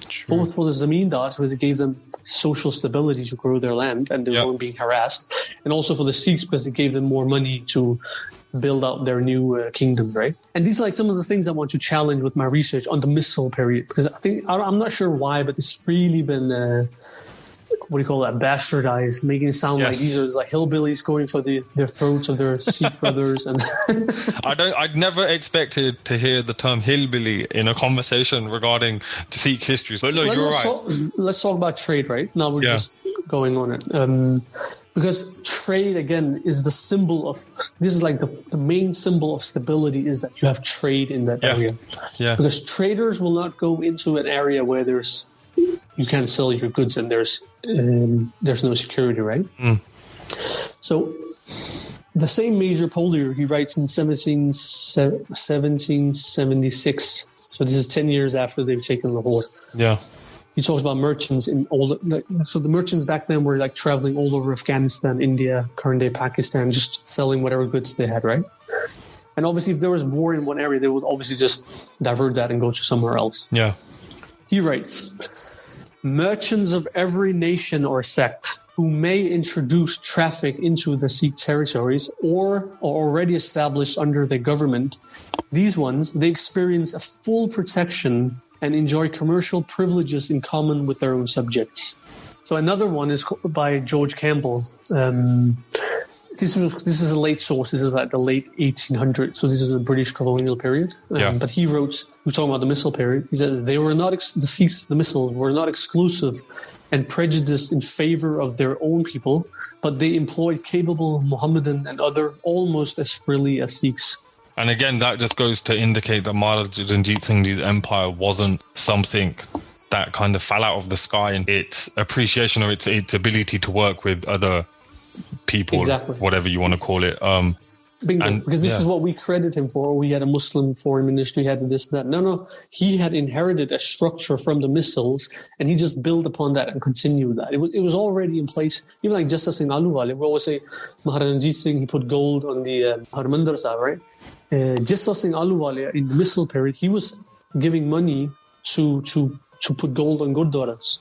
True. Both for the zamindars, because it gave them social stability to grow their land and they weren't being harassed, and also for the Sikhs because it gave them more money to build out their new kingdom, right? And these are like some of the things I want to challenge with my research on the Misl period, because I'm not sure why, but it's really been what do you call that, bastardized, making it sound like these are like hillbillies going for their throats of their Sikh brothers. And I'd never expected to hear the term hillbilly in a conversation regarding Sikh history. So no, you're right. Let's talk about trade, right? Now we're just going on it. Because trade, again, is the symbol of, this is like the main symbol of stability, is that you have trade in that area. Yeah. Because traders will not go into an area where you can't sell your goods and there's no security, right? So the same Major Polier, he writes in 1776. So this is 10 years after they've taken Lahore. Yeah. He talks about merchants so the merchants back then were like traveling all over Afghanistan, India, current day Pakistan, just selling whatever goods they had, right? And obviously if there was war in one area, they would obviously just divert that and go to somewhere else. Yeah. He writes, merchants of every nation or sect who may introduce traffic into the Sikh territories or are already established under their government, these ones, they experience a full protection and enjoy commercial privileges in common with their own subjects. So another one is by George Campbell. This is a late source. This is like the late 1800s. So this is the British colonial period. But he wrote, we're talking about the Misl period. He says the Sikhs, the Misls, were not exclusive and prejudiced in favor of their own people, but they employed capable Mohammedan and other almost as freely as Sikhs. And again, that just goes to indicate that Maharaja Ranjit Singh's empire wasn't something that kind of fell out of the sky, and its appreciation or its ability to work with other people, whatever you want to call it. Bingo, because this is what we credit him for. We had a Muslim foreign ministry, had this and that. No, he had inherited a structure from the Misls, and he just built upon that and continued that. It was already in place. Even like Justice Singh Aluwale, we always say Maharaja Ranjit Singh, he put gold on the Harmandir Sahib, right? Justice Singh Aluwale in the Misl period, he was giving money to put gold on Gurdwaras.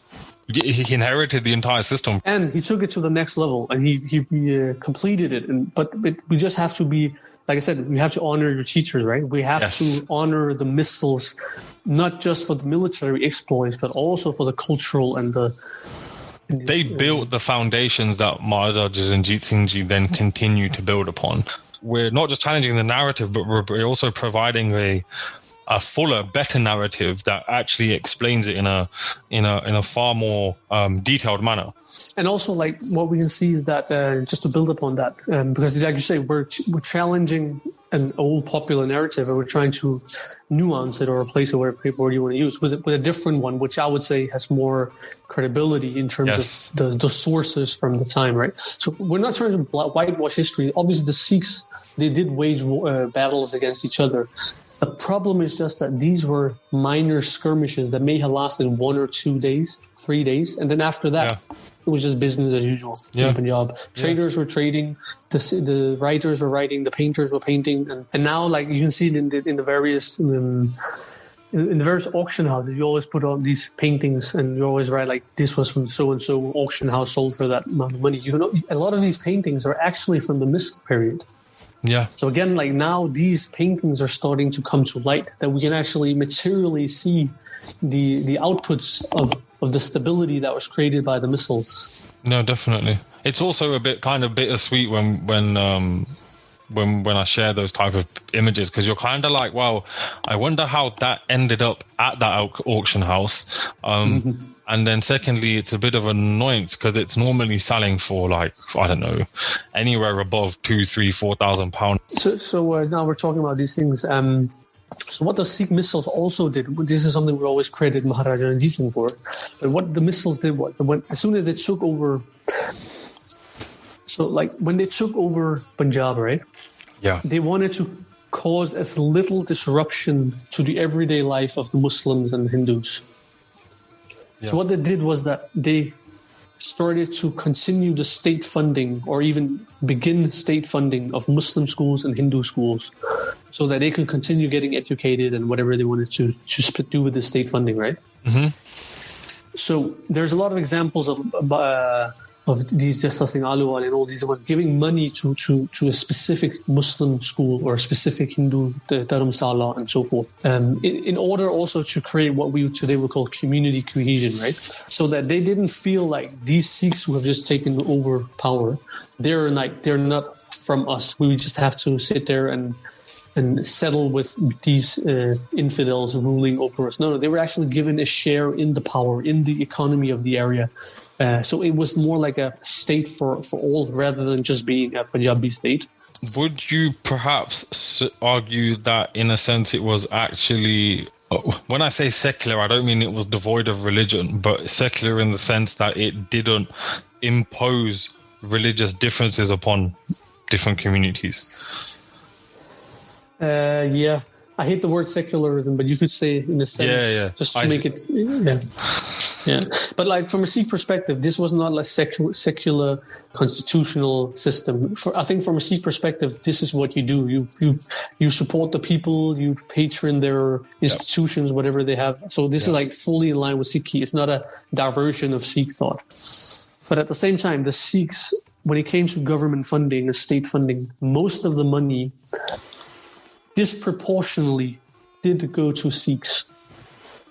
He inherited the entire system, and he took it to the next level, and he completed it. But we just have to be, like I said, we have to honor your teachers, right? We have to honor the Misls, not just for the military exploits, but also for the cultural and they built the foundations that Maharaja Ranjit Singh Ji then continued to build upon. We're not just challenging the narrative, but we're also providing a fuller, better narrative that actually explains it in a far more detailed manner. And also, like, what we can see is that just to build upon that, because like you say, we're challenging an old popular narrative, and we're trying to nuance it or replace it, whatever word you want to use, with a different one, which I would say has more credibility in terms of the sources from the time, right? So we're not trying to whitewash history. Obviously, the Sikhs, they did wage battles against each other. The problem is just that these were minor skirmishes that may have lasted 1 or 2 days, 3 days, and then after that, it was just business as usual in Punjab. Traders were trading, the writers were writing, the painters were painting, and now, like you can see it in the various in the various auction houses, you always put on these paintings, and you always write like this was from so and so auction house, sold for that amount of money. You know, a lot of these paintings are actually from the Misl period. Yeah. So again, like now these paintings are starting to come to light, that we can actually materially see the outputs of the stability that was created by the Misls. No, definitely. It's also a bit kind of bittersweet when I share those type of images, because you're kind of like, wow, I wonder how that ended up at that auction house. And then secondly, it's a bit of an annoyance because it's normally selling for like, I don't know, anywhere above 2,000, 3,000, 4,000 pounds. So now we're talking about these things. So what the Sikh Misls also did, this is something we always credit Maharaja Ranjit Singh for, but what the Misls did was, as soon as they took over, so like when they took over Punjab, right? Yeah. They wanted to cause as little disruption to the everyday life of the Muslims and Hindus. Yeah. So what they did was that they started to continue the state funding, or even begin state funding of Muslim schools and Hindu schools, so that they could continue getting educated and whatever they wanted to do with the state funding, right? Mm-hmm. So there's a lot of examples of these Jasasing Aluwal and all these ones giving money to a specific Muslim school or a specific Hindu dharamsala and so forth, in order also to create what we today would call community cohesion, right? So that they didn't feel like these Sikhs who have just taken over power, they're not from us. We just have to sit there and settle with these infidels ruling over us. No, they were actually given a share in the power, in the economy of the area. So it was more like a state for all rather than just being a Punjabi state. Would you perhaps argue that in a sense it was actually, when I say secular, I don't mean it was devoid of religion, but secular in the sense that it didn't impose religious differences upon different communities? Yeah, I hate the word secularism, but you could say in a sense, just to make it, yeah. But like from a Sikh perspective, this was not like secular constitutional system. I think from a Sikh perspective, this is what you do. You support the people, you patron their institutions, whatever they have. So this is like fully in line with Sikhi. It's not a diversion of Sikh thought. But at the same time, the Sikhs, when it came to government funding and state funding, most of the money disproportionately did go to Sikhs,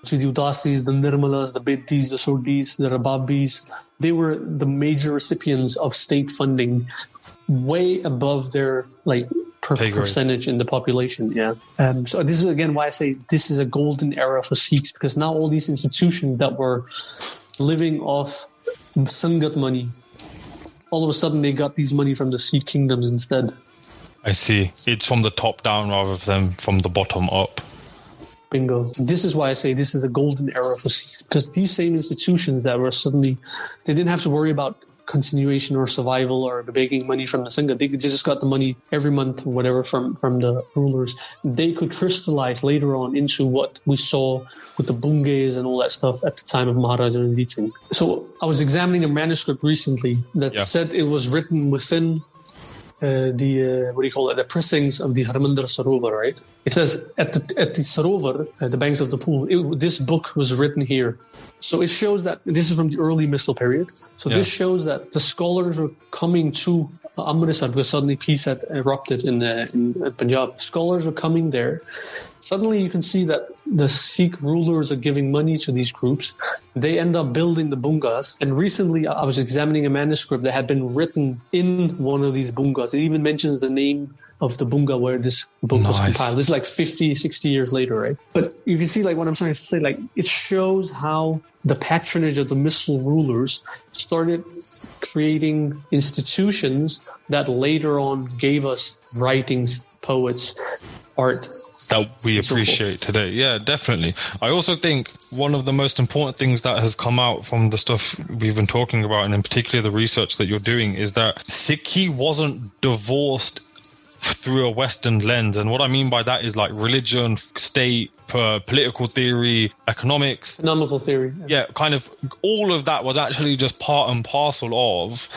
to the Udasis, the Nirmalas, the Bidis, the Surdis, the Rababis. They were the major recipients of state funding, way above their percentage in the population. Yeah. So this is again why I say this is a golden era for Sikhs, because now all these institutions that were living off Sangat money, all of a sudden they got these money from the Sikh kingdoms instead. I see. It's from the top down rather than from the bottom up. Bingo. This is why I say this is a golden era for Sikhs, because these same institutions that were suddenly, they didn't have to worry about continuation or survival or begging money from the Sangha. They just got the money every month or whatever from the rulers. They could crystallize later on into what we saw with the bunges and all that stuff at the time of Maharaja Ranjit Singh. So I was examining a manuscript recently that said it was written within the pressings of the Harmandir Sarovar, right? It says at the Sarovar, the banks of the pool, this book was written here. So it shows that this is from the early Misl period. So this shows that the scholars were coming to Amritsar because suddenly peace had erupted in Punjab. Scholars were coming there. Suddenly you can see that the Sikh rulers are giving money to these groups. They end up building the bungas. And recently I was examining a manuscript that had been written in one of these bungas. It even mentions the name of the bunga where this book was compiled. This is like 50, 60 years later, right? But you can see like what I'm trying to say, like it shows how the patronage of the Misl rulers started creating institutions that later on gave us writings, poets, art that we appreciate today. Yeah, definitely. I also think one of the most important things that has come out from the stuff we've been talking about, and in particular the research that you're doing, is that Sikhi wasn't divorced through a Western lens. And what I mean by that is like religion, state, political theory, economical theory. Yeah, kind of all of that was actually just part and parcel of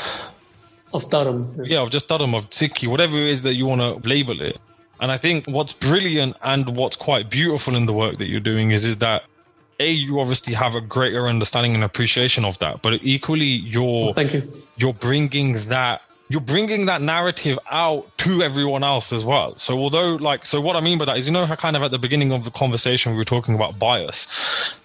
Dharam. Yeah, of just Dharam, of Sikhi, whatever it is that you want to label it. And I think what's brilliant and what's quite beautiful in the work that you're doing is that you obviously have a greater understanding and appreciation of that, but equally you're bringing that narrative out to everyone else as well. So what I mean by that is, how kind of at the beginning of the conversation we were talking about bias,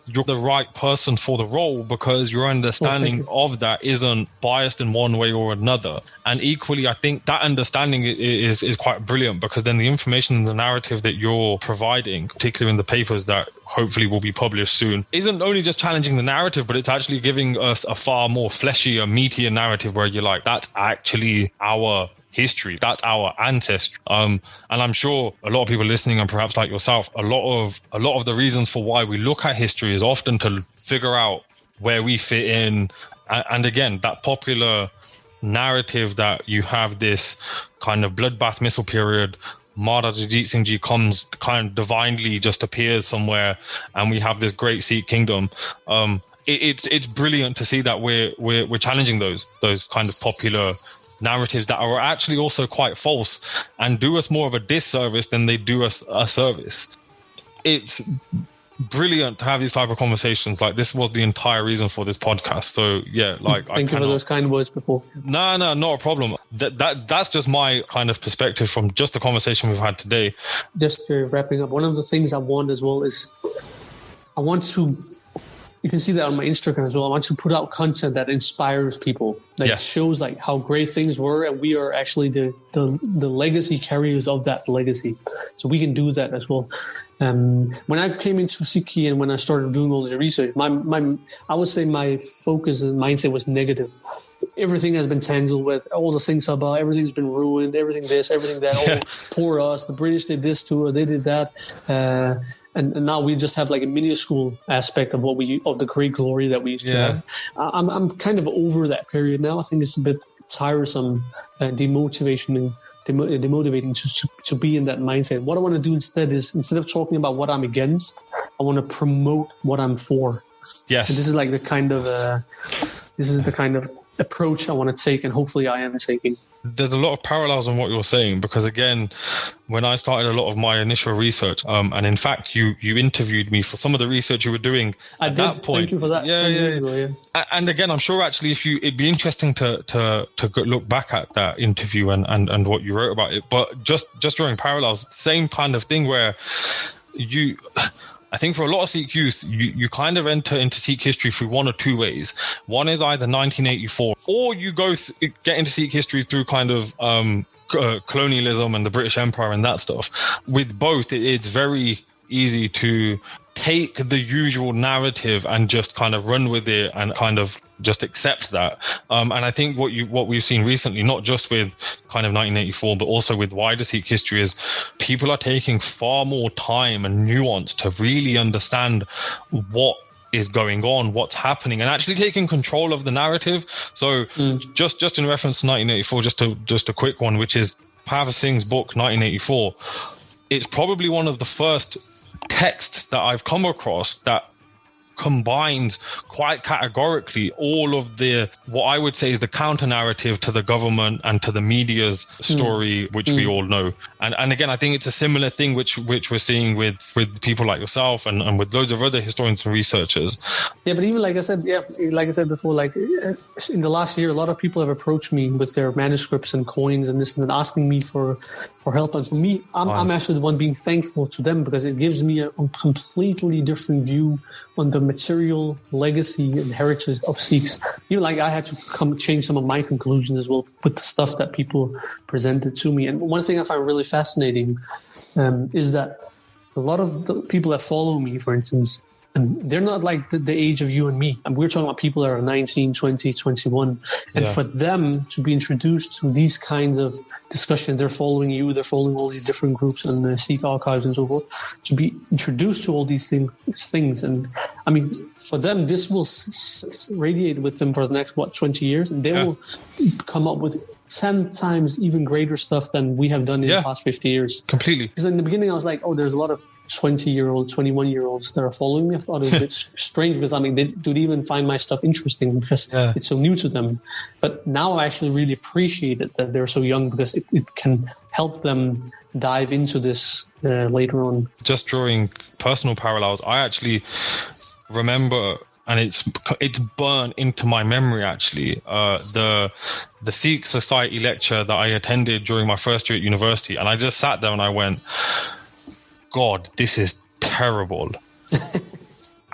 you're the right person for the role because your understanding of that isn't biased in one way or another. And equally, I think that understanding is quite brilliant, because then the information and the narrative that you're providing, particularly in the papers that hopefully will be published soon, isn't only just challenging the narrative, but it's actually giving us a far more fleshy, a meatier narrative where you're like, that's actually our history, that's our ancestry. And I'm sure a lot of people listening, and perhaps like yourself, a lot of the reasons for why we look at history is often to figure out where we fit in. And again, that popular narrative that you have this kind of bloodbath Misl period, Maharaja Ranjit Singh Ji comes, kind of divinely just appears somewhere, and we have this great Sikh kingdom. It's brilliant to see that we're challenging those kind of popular narratives that are actually also quite false and do us more of a disservice than they do us a service. It's brilliant to have these type of conversations. Like, this was the entire reason for this podcast. So yeah, like, thank you for those kind words before. No, not a problem. That's just my kind of perspective from just the conversation we've had today. Just wrapping up, one of the things I want as well is I want to, you can see that on my Instagram as well, I want to put out content that inspires people, that shows like how great things were, and we are actually the legacy carriers of that legacy. So we can do that as well. When I came into Sikhi and when I started doing all this research, I would say my focus and mindset was negative. Everything has been tangled with all the Singh Sabha, everything's been ruined, everything this, everything that, oh, poor us, the British did this to us, they did that. And now we just have like a minuscule aspect of of the great glory that we used to have. I'm kind of over that period now. I think it's a bit tiresome and demotivating to be in that mindset. What I want to do instead is, instead of talking about what I'm against, I want to promote what I'm for. Yes. And this is like the kind of approach I want to take, and hopefully I am taking. There's a lot of parallels in what you're saying, because again, when I started a lot of my initial research, and in fact you interviewed me for some of the research you were doing at that point. Thank you for that. Yeah. And again, I'm sure actually it'd be interesting to look back at that interview and what you wrote about it. But just drawing parallels, same kind of thing where I think for a lot of Sikh youth, you kind of enter into Sikh history through one or two ways. One is either 1984, or you get into Sikh history through kind of colonialism and the British Empire and that stuff. With both, it's very easy to take the usual narrative and just kind of run with it and kind of just accept that. And I think what we've seen recently, not just with kind of 1984, but also with wider Sikh history, is people are taking far more time and nuance to really understand what is going on, what's happening, and actually taking control of the narrative. So just in reference to 1984, just a quick one, which is Kavis Singh's book 1984. It's probably one of the first texts that I've come across that combines quite categorically all of what I would say is the counter narrative to the government and to the media's story, which we all know. And again, I think it's a similar thing which we're seeing with people like yourself and with loads of other historians and researchers. Yeah, but even like I said before, like in the last year, a lot of people have approached me with their manuscripts and coins and this and that, asking me for help. And for me, I'm actually the one being thankful to them, because it gives me a completely different view on the material legacy and heritage of Sikhs. Even like I had to change some of my conclusions as well with the stuff that people presented to me. And one thing I find really fascinating is that a lot of the people that follow me, for instance, and they're not like the age of you and me. And we're talking about people that are 19, 20, 21. And for them to be introduced to these kinds of discussions, they're following you, they're following all these different groups and the Sikh archives and so forth, to be introduced to all these things. And I mean, for them, this will radiate with them for the next, 20 years. And they will come up with 10 times even greater stuff than we have done in the past 50 years. Completely. Because in the beginning, I was like, there's a lot of 20-year-olds, 21-year-olds that are following me. I thought it was a bit strange, because I mean, they don't even find my stuff interesting because it's so new to them. But now I actually really appreciate it that they're so young, because it can help them dive into this later on. Just drawing personal parallels, I actually remember, and it's burned into my memory actually, the Sikh Society lecture that I attended during my first year at university, and I just sat there and I went, God, this is terrible.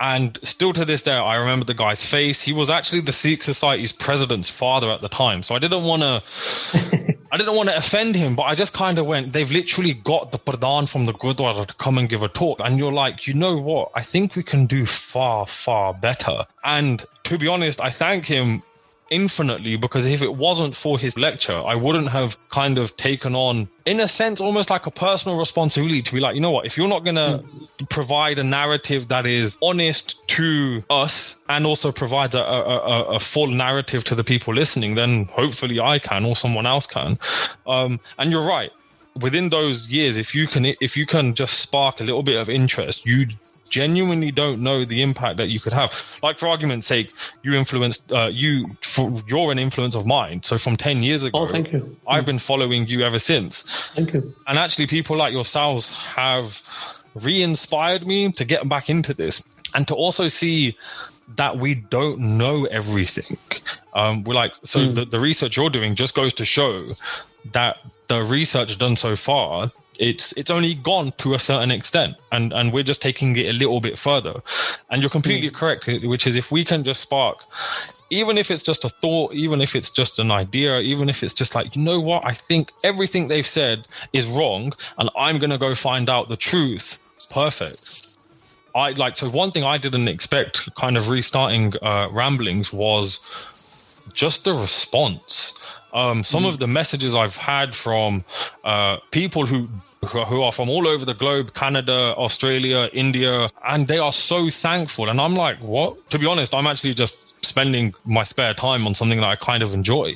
And still to this day, I remember the guy's face. He was actually the Sikh Society's president's father at the time. So I didn't want to offend him, but I just kind of went, they've literally got the Pradhan from the Gurdwara to come and give a talk. And you're like, you know what? I think we can do far, far better. And to be honest, I thank him infinitely, because if it wasn't for his lecture, I wouldn't have kind of taken on, in a sense, almost like a personal responsibility to be like, you know what, if you're not going to provide a narrative that is honest to us and also provides a full narrative to the people listening, then hopefully I can, or someone else can. And you're right. Within those years, if you can just spark a little bit of interest, you genuinely don't know the impact that you could have. Like, for argument's sake, you're an influence of mine. So from 10 years ago, thank you. I've been following you ever since. Thank you. And actually, people like yourselves have re-inspired me to get back into this, and to also see that we don't know everything. The research you're doing just goes to show that the research done so far, it's only gone to a certain extent, and we're just taking it a little bit further. And you're completely correct, which is, if we can just spark, even if it's just a thought, even if it's just an idea, even if it's just like, you know what, I think everything they've said is wrong and I'm going to go find out the truth. Perfect. So one thing I didn't expect kind of restarting Ramblings was just the response. Some of the messages I've had from people who are from all over the globe, Canada, Australia, India, and they are so thankful. And I'm like, what? To be honest, I'm actually just spending my spare time on something that I kind of enjoy.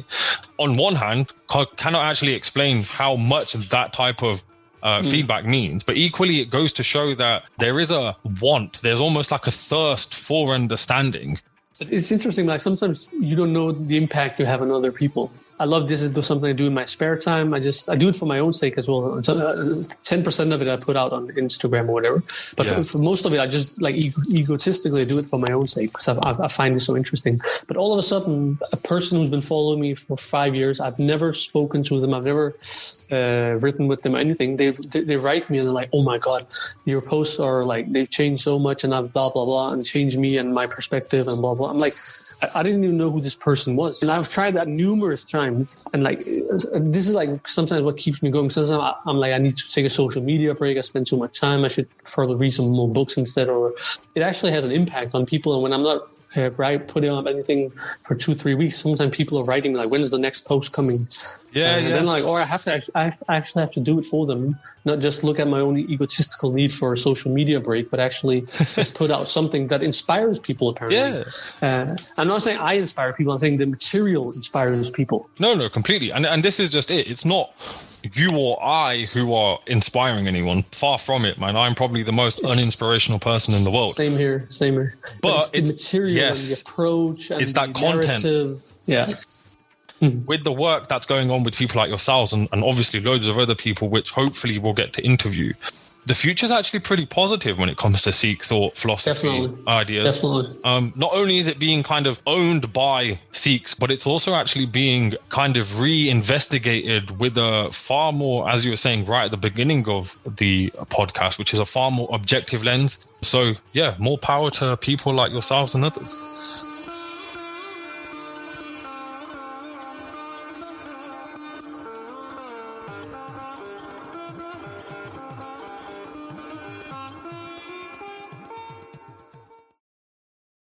On one hand, cannot actually explain how much that type of feedback means, but equally it goes to show that there is a want, there's almost like a thirst for understanding. It's interesting, like sometimes you don't know the impact you have on other people. I love this is something I do in my spare time. I do it for my own sake as well. 10% of it I put out on Instagram or whatever. But for most of it, I just like egotistically do it for my own sake because I find it so interesting. But all of a sudden, a person who's been following me for 5 years, I've never spoken to them. I've never written with them or anything. They write me and they're like, oh my God, your posts are like, they've changed so much and I've blah, blah, blah, and changed me and my perspective and blah, blah. I'm like, I didn't even know who this person was. And I've tried that numerous times. And like, this is like sometimes what keeps me going. Sometimes I'm like, I need to take a social media break. I spend too much time. I should further read some more books instead. Or it actually has an impact on people. And when I'm not putting up anything for 2-3 weeks, sometimes people are writing me like, when is the next post coming? And then like, or I actually have to do it for them. Not just look at my own egotistical need for a social media break, but actually just put out something that inspires people, apparently. I'm not saying I inspire people. I'm saying the material inspires people. No, completely. And this is just it. It's not you or I who are inspiring anyone. Far from it, man. I'm probably the most uninspirational person in the world. Same here. But it's the material and the approach and it's that narrative. Content. With the work that's going on with people like yourselves and obviously loads of other people, which hopefully we'll get to interview, the future's actually pretty positive when it comes to Sikh thought, philosophy, ideas. Not only is it being kind of owned by Sikhs, but it's also actually being kind of re-investigated with a far more, as you were saying right at the beginning of the podcast, which is a far more objective lens. So yeah, more power to people like yourselves and others.